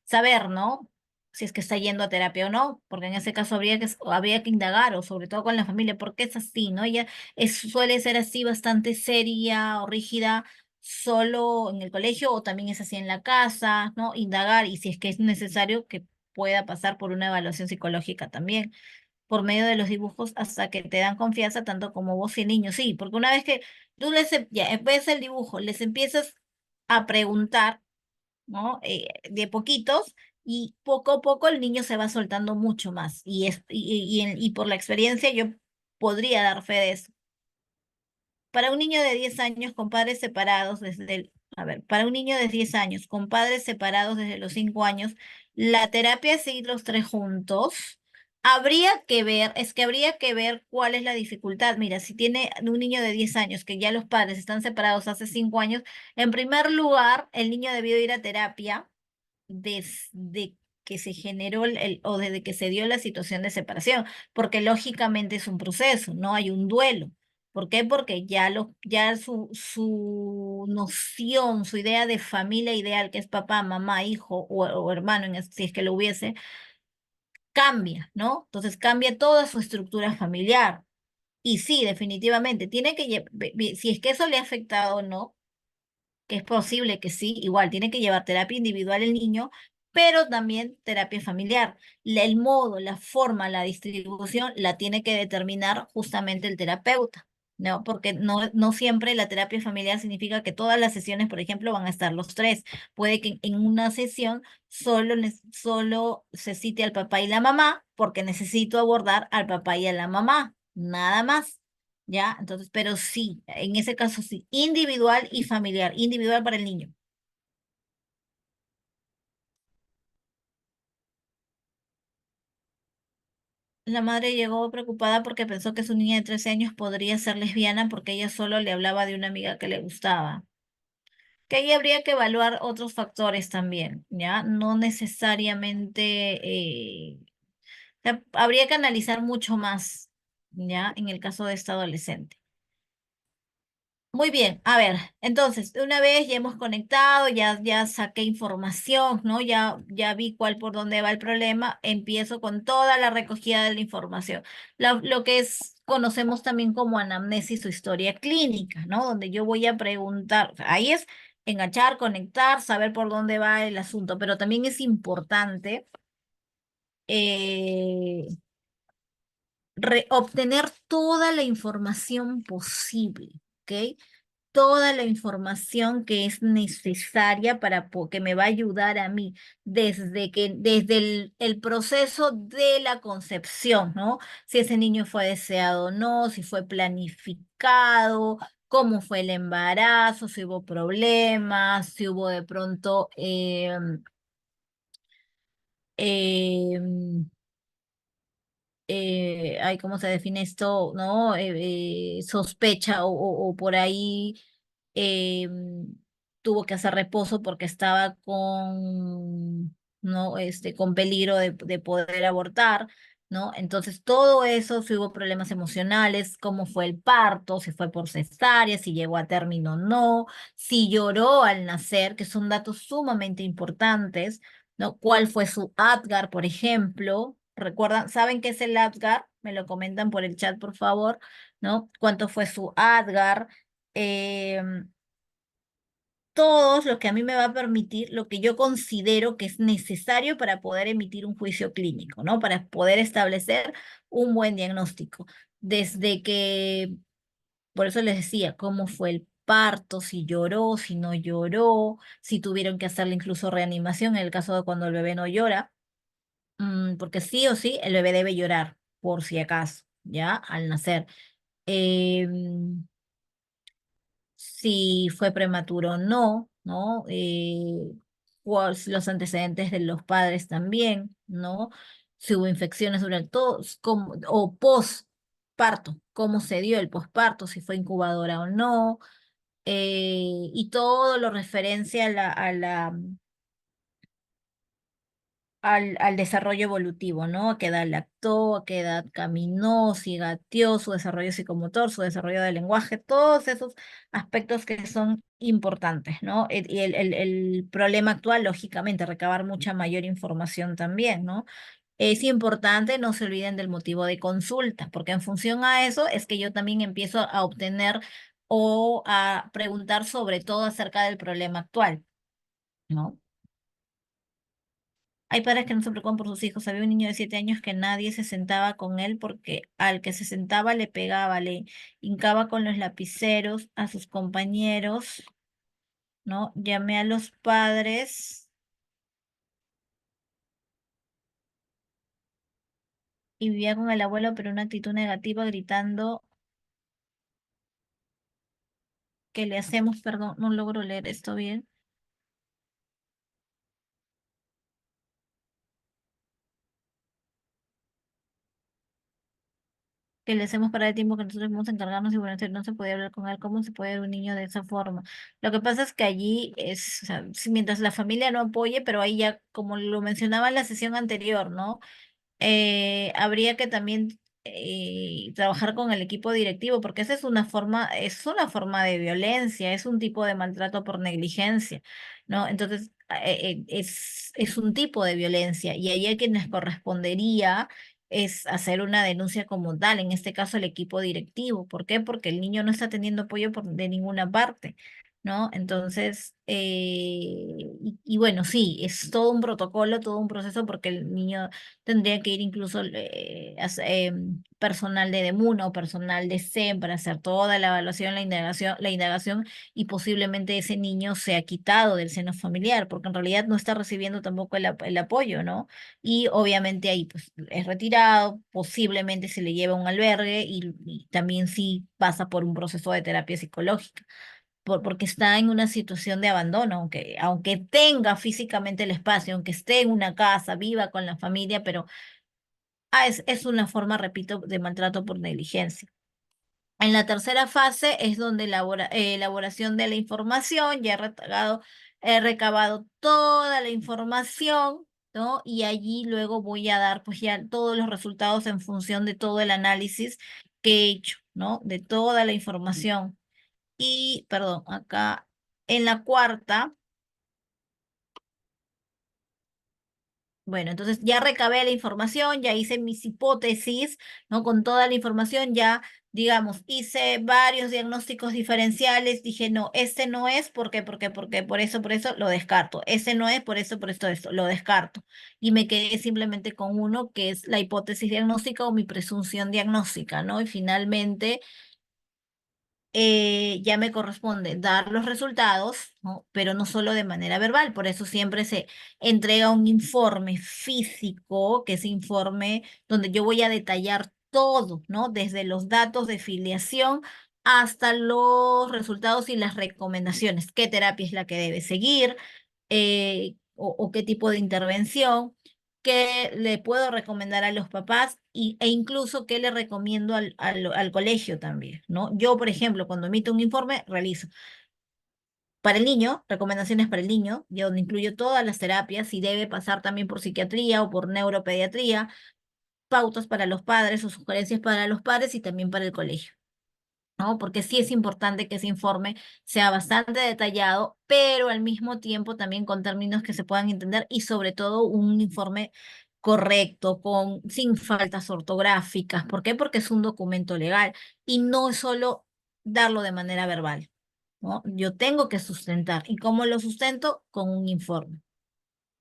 saber, ¿no? Si es que está yendo a terapia o no, porque en ese caso habría que indagar, o sobre todo con la familia, porque es así, ¿no? Ella suele ser así bastante seria o rígida solo en el colegio o también es así en la casa, ¿no? Indagar y si es que es necesario que pueda pasar por una evaluación psicológica también por medio de los dibujos hasta que te dan confianza tanto como vos y el niño. Sí, porque una vez que tú ya ves el dibujo, les empiezas a preguntar, ¿no? De poquitos y poco a poco el niño se va soltando mucho más. Y por la experiencia yo podría dar fe de eso. Para un niño de 10 años con padres separados a ver, para un niño de 10 años con padres separados desde los 5 años, la terapia es ir los tres juntos. Habría que ver cuál es la dificultad. Mira, si tiene un niño de 10 años que ya los padres están separados hace 5 años, en primer lugar, el niño debió ir a terapia desde que se generó o desde que se dio la situación de separación, porque lógicamente es un proceso, no hay un duelo. ¿Por qué? Porque ya su noción, su idea de familia ideal, que es papá, mamá, hijo o hermano, si es que lo hubiese, cambia, ¿no? Entonces cambia toda su estructura familiar. Y sí, definitivamente, tiene que, si es que eso le ha afectado o no, que es posible que sí, igual tiene que llevar terapia individual el niño, pero también terapia familiar. El modo, la forma, la distribución la tiene que determinar justamente el terapeuta, ¿no? Porque no siempre la terapia familiar significa que todas las sesiones, por ejemplo, van a estar los tres. Puede que en una sesión solo se cite al papá y la mamá, porque necesito abordar al papá y a la mamá, nada más. ¿Ya? Entonces, pero sí, en ese caso sí, individual y familiar, individual para el niño. La madre llegó preocupada porque pensó que su niña de 13 años podría ser lesbiana porque ella solo le hablaba de una amiga que le gustaba. Que ahí habría que evaluar otros factores también, ¿ya? No necesariamente, habría que analizar mucho más, ¿ya? En el caso de esta adolescente. Muy bien, a ver, entonces, una vez ya hemos conectado, ya saqué información, ¿no? Ya vi cuál por dónde va el problema, empiezo con toda la recogida de la información. Lo que es, conocemos también como anamnesis o historia clínica, ¿no? Donde yo voy a preguntar, o sea, ahí es enganchar, conectar, saber por dónde va el asunto, pero también es importante eh, obtener toda la información posible, ¿ok? Toda la información que es necesaria para que me va a ayudar a mí desde el proceso de la concepción, ¿no? Si ese niño fue deseado o no, si fue planificado, cómo fue el embarazo, si hubo problemas, si hubo de pronto em, ay, ¿cómo se define esto? ¿No? Sospecha o por ahí eh, tuvo que hacer reposo porque estaba ¿no? Con peligro de poder abortar, ¿no? Entonces, todo eso, si hubo problemas emocionales, cómo fue el parto, si fue por cesárea, si llegó a término o no, si lloró al nacer, que son datos sumamente importantes, ¿no? ¿Cuál fue su Apgar, por ejemplo? ¿Recuerdan? ¿Saben qué es el Apgar? Me lo comentan por el chat, por favor, ¿no? ¿Cuánto fue su Apgar? Em, Todos lo que a mí me va a permitir, lo que yo considero que es necesario para poder emitir un juicio clínico, ¿no? Para poder establecer un buen diagnóstico. Desde que, por eso les decía, cómo fue el parto, si lloró, si no lloró, si tuvieron que hacerle incluso reanimación en el caso de cuando el bebé no llora, porque sí o sí el bebé debe llorar, por si acaso, ¿ya? Al nacer. Em, si fue prematuro o no, ¿no? Cuáles los antecedentes de los padres también, ¿no? Si hubo infecciones durante todo, o postparto, cómo se dio el posparto, si fue incubadora o no, y todo lo referencia al desarrollo evolutivo, ¿no? A qué edad lactó, a qué edad caminó, si gateó, su desarrollo psicomotor, su desarrollo del lenguaje, todos esos aspectos que son importantes, ¿no? Y el problema actual, lógicamente, recabar mucha mayor información también, ¿no? Es importante, no se olviden del motivo de consulta, porque en función a eso es que yo también empiezo a obtener o a preguntar sobre todo acerca del problema actual, ¿no? Hay padres que no se preocupan por sus hijos. Había un niño de 7 años que nadie se sentaba con él porque al que se sentaba le pegaba, le hincaba con los lapiceros a sus compañeros, ¿no? Llamé a los padres y vivía con el abuelo, pero una actitud negativa, gritando que le hacemos, perdón, no logro leer esto bien. Que le hacemos para el tiempo que nosotros vamos a encargarnos y bueno, no se puede hablar con él, ¿cómo se puede ver un niño de esa forma? Lo que pasa es que allí es, o sea, mientras la familia no apoye, pero ahí ya, como lo mencionaba en la sesión anterior, ¿no? Habría que también trabajar con el equipo directivo, porque esa es una forma de violencia, es un tipo de maltrato por negligencia, ¿no? Entonces, es un tipo de violencia y ahí a quienes correspondería es hacer una denuncia como tal, en este caso el equipo directivo. ¿Por qué? Porque el niño no está teniendo apoyo de ninguna parte, ¿no? Entonces, y bueno, sí, es todo un protocolo, todo un proceso, porque el niño tendría que ir incluso personal de DEMUNA o personal de SEM para hacer toda la evaluación, la indagación, y posiblemente ese niño sea quitado del seno familiar, porque en realidad no está recibiendo tampoco el apoyo, ¿no? Y obviamente ahí pues es retirado, posiblemente se le lleva a un albergue y también sí pasa por un proceso de terapia psicológica, porque está en una situación de abandono, aunque tenga físicamente el espacio, aunque esté en una casa, viva con la familia, pero es una forma, repito, de maltrato por negligencia. En la tercera fase es donde elaboración de la información, ya he recabado toda la información, ¿no? Y allí luego voy a dar pues ya todos los resultados en función de todo el análisis que he hecho, ¿no? De toda la información. Y, perdón, acá en la cuarta. Bueno, entonces ya recabé la información, ya hice mis hipótesis, ¿no? Con toda la información ya, digamos, hice varios diagnósticos diferenciales, dije, no, este no es, ¿por qué? Porque por eso lo descarto. Ese no es, por esto, lo descarto. Y me quedé simplemente con uno, que es la hipótesis diagnóstica o mi presunción diagnóstica, ¿no? Y finalmente ya me corresponde dar los resultados, ¿no? Pero no solo de manera verbal, por eso siempre se entrega un informe físico, que es informe donde yo voy a detallar todo, ¿no? Desde los datos de filiación hasta los resultados y las recomendaciones, qué terapia es la que debe seguir, o qué tipo de intervención, qué le puedo recomendar a los papás e incluso qué le recomiendo al colegio también, ¿no? Yo, por ejemplo, cuando emito un informe, realizo para el niño, recomendaciones para el niño, y donde incluyo todas las terapias, si debe pasar también por psiquiatría o por neuropediatría, pautas para los padres o sugerencias para los padres y también para el colegio. ¿No? Porque sí es importante que ese informe sea bastante detallado, pero al mismo tiempo también con términos que se puedan entender y sobre todo un informe correcto, sin faltas ortográficas. ¿Por qué? Porque es un documento legal y no es solo darlo de manera verbal, ¿no? Yo tengo que sustentar. ¿Y cómo lo sustento? Con un informe.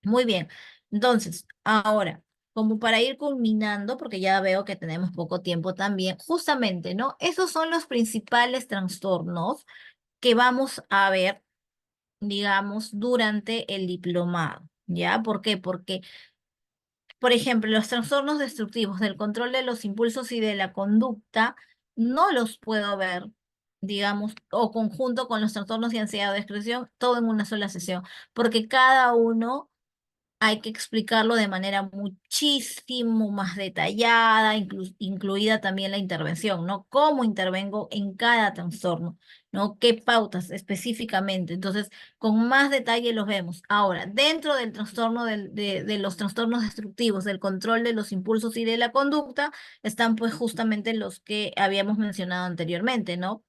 Muy bien. Entonces, ahora, como para ir culminando, porque ya veo que tenemos poco tiempo también, justamente, ¿no? Esos son los principales trastornos que vamos a ver, digamos, durante el diplomado. ¿Ya? ¿Por qué? Porque, por ejemplo, los trastornos destructivos del control de los impulsos y de la conducta no los puedo ver, digamos, o conjunto con los trastornos de ansiedad o de expresión, todo en una sola sesión, porque cada uno hay que explicarlo de manera muchísimo más detallada, incluida también la intervención, ¿no? ¿Cómo intervengo en cada trastorno? ¿No? ¿Qué pautas específicamente? Entonces, con más detalle los vemos. Ahora, dentro del trastorno de los trastornos destructivos, del control de los impulsos y de la conducta, están pues justamente los que habíamos mencionado anteriormente, ¿no?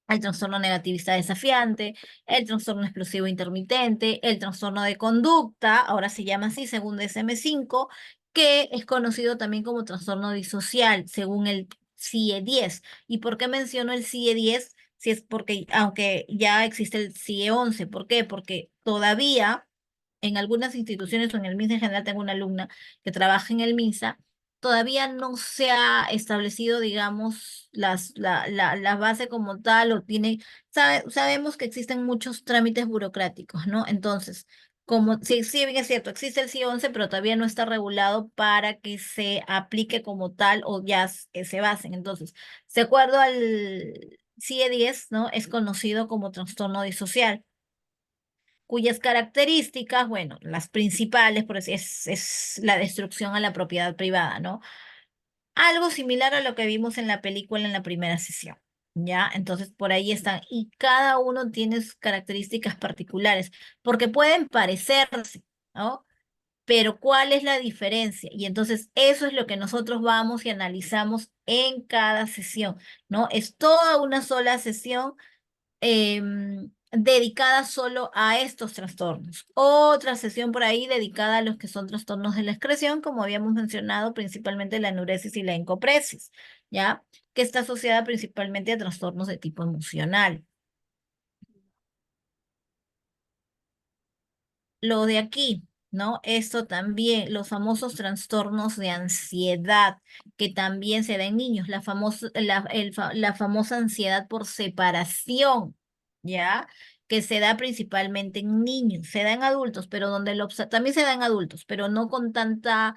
El trastorno negativista desafiante, el trastorno explosivo intermitente, el trastorno de conducta, ahora se llama así según DSM-5, que es conocido también como trastorno disocial, según el CIE-10. ¿Y por qué menciono el CIE-10? Si es porque, aunque ya existe el CIE-11, ¿por qué? Porque todavía en algunas instituciones o en el MINSA en general, tengo una alumna que trabaja en el MINSA, todavía no se ha establecido, digamos, la base como tal, o sabemos que existen muchos trámites burocráticos, ¿no? Entonces, como sí, sí, bien es cierto, existe el CIE-11, pero todavía no está regulado para que se aplique como tal o ya se basen. Entonces, de acuerdo al CIE-10, ¿no? Es conocido como trastorno disocial, cuyas características, bueno, las principales, por así es la destrucción a la propiedad privada, ¿no? Algo similar a lo que vimos en la película en la primera sesión, ¿ya? Entonces, por ahí están, y cada uno tiene sus características particulares, porque pueden parecerse, ¿no? Pero ¿cuál es la diferencia? Y entonces eso es lo que nosotros vamos y analizamos en cada sesión, ¿no? Es toda una sola sesión dedicada solo a estos trastornos. Otra sesión por ahí dedicada a los que son trastornos de la excreción, como habíamos mencionado, principalmente la enuresis y la encopresis, ¿ya? Que está asociada principalmente a trastornos de tipo emocional. Lo de aquí, ¿no? Esto también, los famosos trastornos de ansiedad, que también se da en niños, la famosa ansiedad por separación, ¿ya? Que se da principalmente en niños, se da en adultos, pero también se da en adultos, pero no con tanta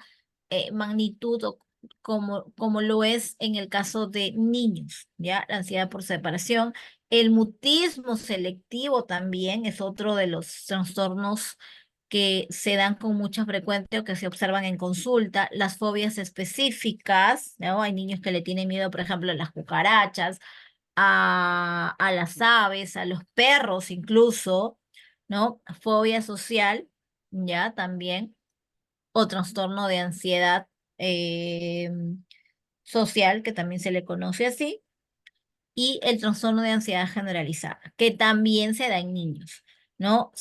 magnitud como lo es en el caso de niños, ¿ya? La ansiedad por separación. El mutismo selectivo también es otro de los trastornos que se dan con mucha frecuencia o que se observan en consulta, las fobias específicas, ¿no? Hay niños que le tienen miedo, por ejemplo, a las cucarachas, a las aves, a los perros incluso, ¿no? Fobia social, ya también, o trastorno de ansiedad eh, social, que también se le conoce así y el trastorno de ansiedad generalizada, que también se da en niños, ¿no?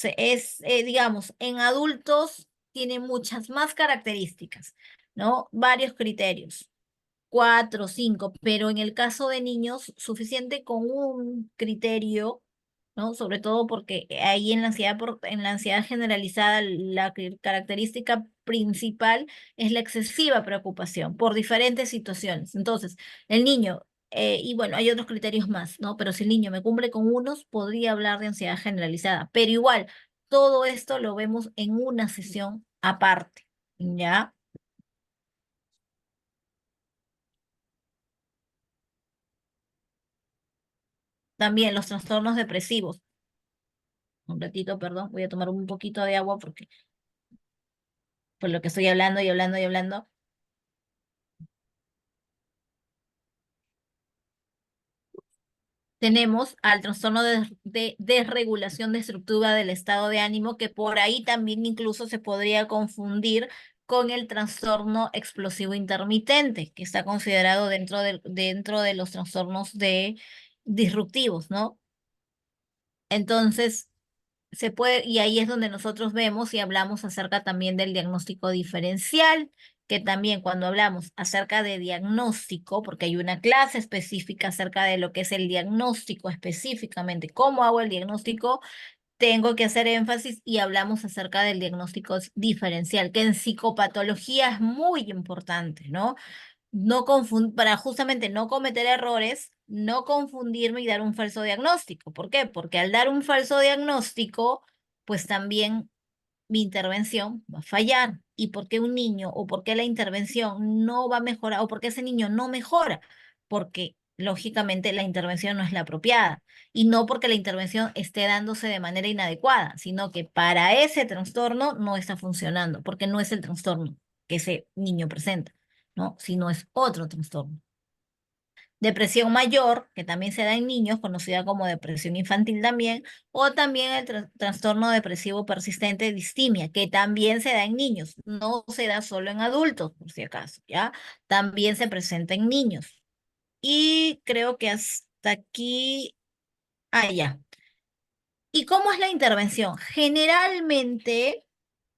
Digamos, en adultos tiene muchas más características, ¿no? Varios criterios, cuatro, cinco, pero en el caso de niños, suficiente con un criterio, ¿no? Sobre todo porque ahí en la ansiedad generalizada, la característica principal es la excesiva preocupación por diferentes situaciones. Entonces, el niño, y bueno, hay otros criterios más, ¿no? Pero si el niño me cumple con unos, podría hablar de ansiedad generalizada, pero igual, todo esto lo vemos en una sesión aparte, ¿ya? También los trastornos depresivos. Un ratito, perdón, voy a tomar un poquito de agua porque por lo que estoy hablando y hablando y hablando. Tenemos al trastorno de desregulación de estructura del estado de ánimo, que por ahí también incluso se podría confundir con el trastorno explosivo intermitente, que está considerado dentro de los trastornos disruptivos, ¿no? Entonces, se puede, y ahí es donde nosotros vemos y hablamos acerca también del diagnóstico diferencial, que también cuando hablamos acerca de diagnóstico, porque hay una clase específica acerca de lo que es el diagnóstico específicamente, cómo hago el diagnóstico, tengo que hacer énfasis y hablamos acerca del diagnóstico diferencial, que en psicopatología es muy importante, ¿no? Para justamente no cometer errores, no confundirme y dar un falso diagnóstico. ¿Por qué? Porque al dar un falso diagnóstico, pues también mi intervención va a fallar. ¿Y por qué un niño o por qué la intervención no va a mejorar o por qué ese niño no mejora? Porque lógicamente la intervención no es la apropiada y no porque la intervención esté dándose de manera inadecuada, sino que para ese trastorno no está funcionando, porque no es el trastorno que ese niño presenta, ¿no? Sino es otro trastorno. Depresión mayor, que también se da en niños, conocida como depresión infantil también, o también el trastorno depresivo persistente distimia, que también se da en niños, no se da solo en adultos, por si acaso, ¿ya? También se presenta en niños. Y creo que hasta aquí, ya. ¿Y cómo es la intervención? Generalmente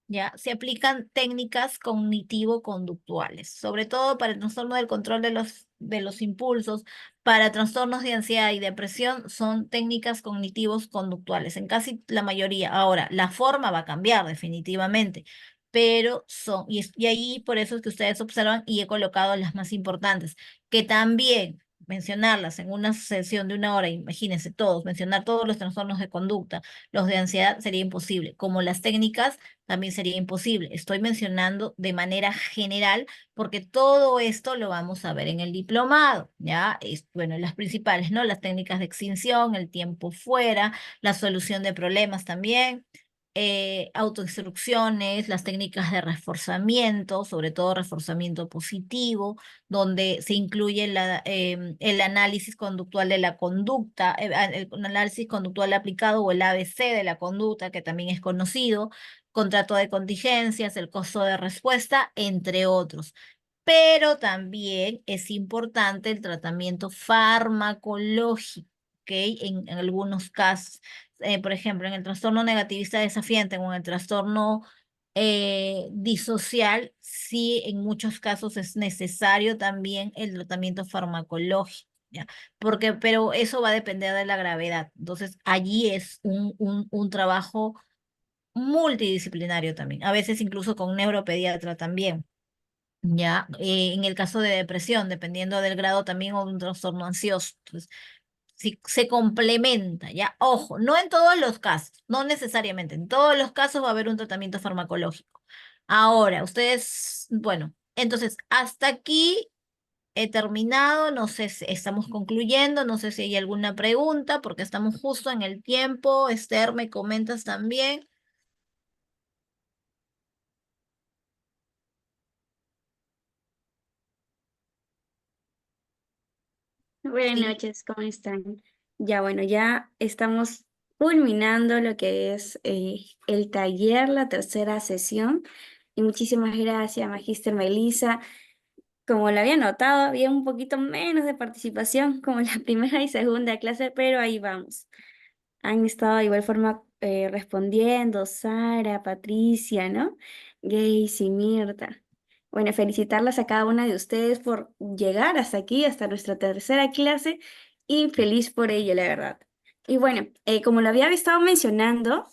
¿ya? Se aplican técnicas cognitivo-conductuales, sobre todo para el trastorno del control de los impulsos, para trastornos de ansiedad y depresión, son técnicas cognitivos conductuales, en casi la mayoría. Ahora, la forma va a cambiar definitivamente, pero y ahí por eso es que ustedes observan y he colocado las más importantes, que también mencionarlas en una sesión de una hora, imagínense todos, mencionar todos los trastornos de conducta, los de ansiedad sería imposible, como las técnicas también sería imposible. Estoy mencionando de manera general porque todo esto lo vamos a ver en el diplomado, ¿ya? Bueno, las principales, ¿no? Las técnicas de extinción, el tiempo fuera, la solución de problemas también. Autoinstrucciones, las técnicas de reforzamiento, sobre todo reforzamiento positivo, donde se incluye el análisis conductual de la conducta, el análisis conductual aplicado o el ABC de la conducta, que también es conocido, contrato de contingencias, el costo de respuesta, entre otros. Pero también es importante el tratamiento farmacológico, ¿ok? En algunos casos. por ejemplo, en el trastorno negativista desafiante o en el trastorno disocial, sí, en muchos casos es necesario también el tratamiento farmacológico, ¿ya? Porque, pero eso va a depender de la gravedad. Entonces, allí es un trabajo multidisciplinario también, a veces incluso con neuropediatra también. Ya, en el caso de depresión, dependiendo del grado también o un trastorno ansioso. Entonces, si se complementa, ya, ojo, no en todos los casos, no necesariamente, en todos los casos va a haber un tratamiento farmacológico. Ahora, ustedes, bueno, entonces, hasta aquí he terminado, no sé si estamos concluyendo, no sé si hay alguna pregunta, porque estamos justo en el tiempo. Esther, ¿me comentas también? Buenas Sí. noches, ¿cómo están? Ya bueno, ya estamos culminando lo que es el taller, la tercera sesión. Y muchísimas gracias, Magíster Melissa. Como lo había notado, había un poquito menos de participación como en la primera y segunda clase, pero ahí vamos. Han estado de igual forma respondiendo Sara, Patricia, ¿no? Gacy y Mirta. Bueno, felicitarlas a cada una de ustedes por llegar hasta aquí, hasta nuestra tercera clase, y feliz por ello, la verdad. Y bueno, como lo había estado mencionando,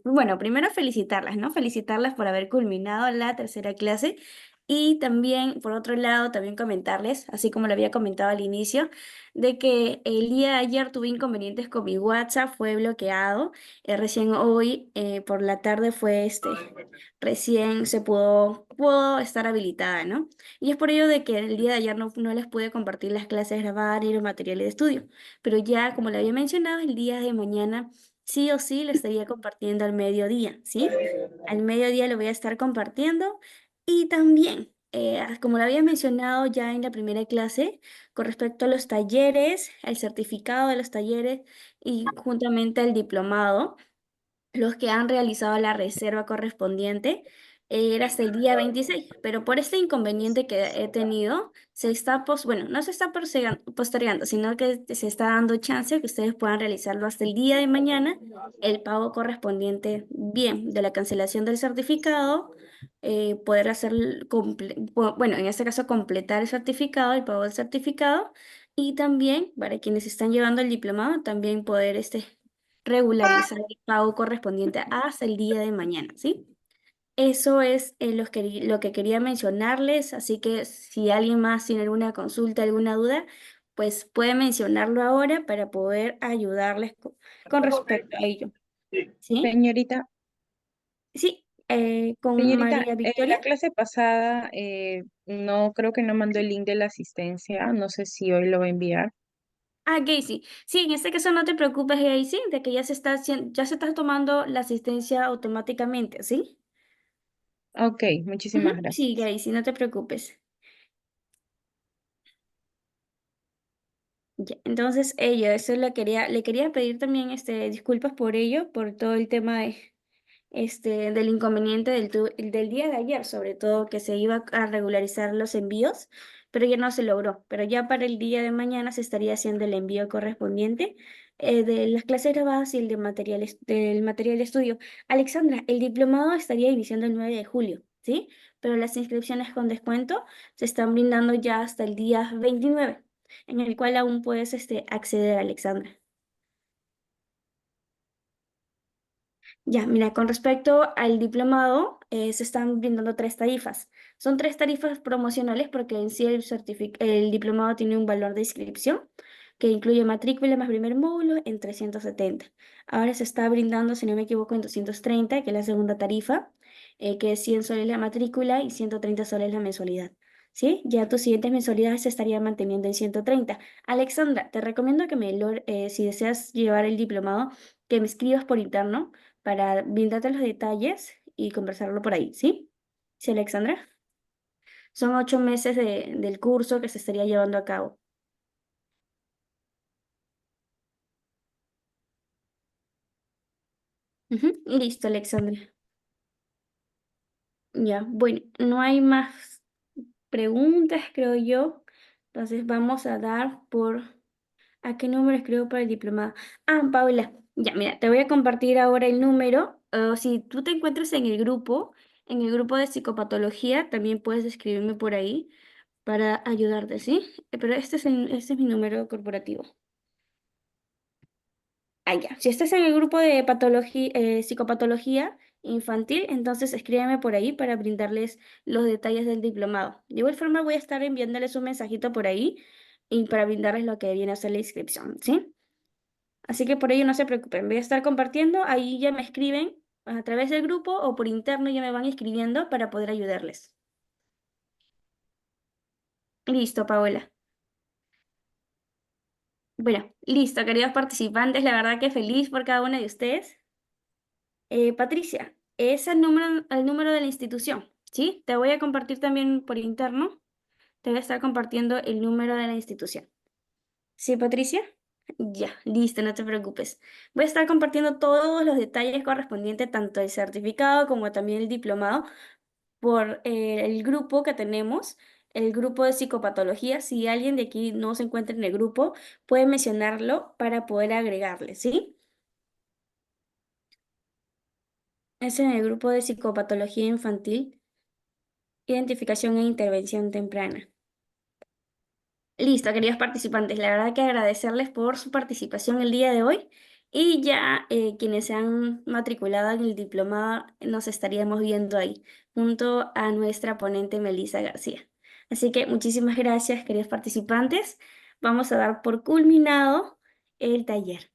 bueno, primero felicitarlas, ¿no? Felicitarlas por haber culminado la tercera clase. Y también, por otro lado, también comentarles, así como lo había comentado al inicio, de que el día de ayer tuve inconvenientes con mi WhatsApp, fue bloqueado. Recién hoy por la tarde recién pudo estar habilitada, ¿no? Y es por ello de que el día de ayer no les pude compartir las clases grabadas ni los materiales de estudio. Pero ya, como le había mencionado, el día de mañana sí o sí lo estaría compartiendo al mediodía, ¿sí? Al mediodía lo voy a estar compartiendo. Y también, como lo había mencionado ya en la primera clase, con respecto a los talleres, el certificado de los talleres y juntamente el diplomado, los que han realizado la reserva correspondiente, era hasta el día 26, pero por este inconveniente que he tenido, bueno, no se está postergando, sino que se está dando chance que ustedes puedan realizarlo hasta el día de mañana, el pago correspondiente bien de la cancelación del certificado, poder hacer, bueno, en este caso completar el certificado, el pago del certificado, y también para quienes están llevando el diplomado, también poder regularizar el pago correspondiente hasta el día de mañana, ¿sí? Eso es lo que quería mencionarles, así que si alguien más tiene alguna consulta, alguna duda, pues puede mencionarlo ahora para poder ayudarles con respecto a ello, ¿sí? Señorita, Sí, con señorita, María en la Victoria. clase pasada no creo que no mandó el link de la asistencia, no sé si hoy lo va a enviar. Ah, Gacy. Sí, en este caso no te preocupes, Gacy, de que ya se está tomando la asistencia automáticamente, ¿sí? Ok, muchísimas Ujú, sí, gracias. Gacy, no te preocupes. Ya, entonces, eso le quería pedir también disculpas por ello, por todo el tema del inconveniente del día de ayer, sobre todo que se iba a regularizar los envíos, pero ya no se logró. Pero ya para el día de mañana se estaría haciendo el envío correspondiente de las clases grabadas y del material de estudio. Alexandra, el diplomado estaría iniciando el 9 de julio, ¿sí? Pero las inscripciones con descuento se están brindando ya hasta el día 29, en el cual aún puedes acceder, Alexandra. Ya, mira, con respecto al diplomado, se están brindando tres tarifas. Son tres tarifas promocionales porque en sí el diplomado tiene un valor de inscripción que incluye matrícula más primer módulo en 370. Ahora se está brindando, si no me equivoco, en 230, que es la segunda tarifa, que es 100 soles la matrícula y 130 soles la mensualidad. ¿Sí? Ya tus siguientes mensualidades se estarían manteniendo en 130. Alexandra, te recomiendo que si deseas llevar el diplomado, que me escribas por interno para brindarte los detalles y conversarlo por ahí, ¿sí? Sí, Alexandra. Son 8 meses del curso que se estaría llevando a cabo. Ujú, listo, Alexandra. Ya, bueno, no hay más preguntas, creo yo. Entonces vamos a dar por... ¿A qué número escribo para el diplomado? Ah, Paula. Ya, mira, te voy a compartir ahora el número. Si tú te encuentras en el grupo de psicopatología, también puedes escribirme por ahí para ayudarte, ¿sí? Pero este es mi número corporativo. Ah, ya. Si estás en el grupo de patología, psicopatología infantil, entonces escríbeme por ahí para brindarles los detalles del diplomado. De igual forma voy a estar enviándoles un mensajito por ahí y para brindarles lo que viene a ser la inscripción, ¿sí? Así que por ello no se preocupen, voy a estar compartiendo, ahí ya me escriben a través del grupo o por interno ya me van escribiendo para poder ayudarles. Listo, Paola. Bueno, listo, queridos participantes, la verdad que feliz por cada una de ustedes. Patricia, es el número de la institución, ¿sí? Te voy a compartir también por interno, te voy a estar compartiendo el número de la institución. ¿Sí, Patricia? Ya, listo, no te preocupes. Voy a estar compartiendo todos los detalles correspondientes, tanto el certificado como también el diplomado, por el grupo que tenemos, el grupo de psicopatología. Si alguien de aquí no se encuentra en el grupo, puede mencionarlo para poder agregarle, ¿sí? Es en el grupo de psicopatología infantil, identificación e intervención temprana. Listo, queridos participantes, la verdad que agradecerles por su participación el día de hoy y ya quienes se han matriculado en el diplomado nos estaríamos viendo ahí junto a nuestra ponente Melissa García. Así que muchísimas gracias, queridos participantes. Vamos a dar por culminado el taller.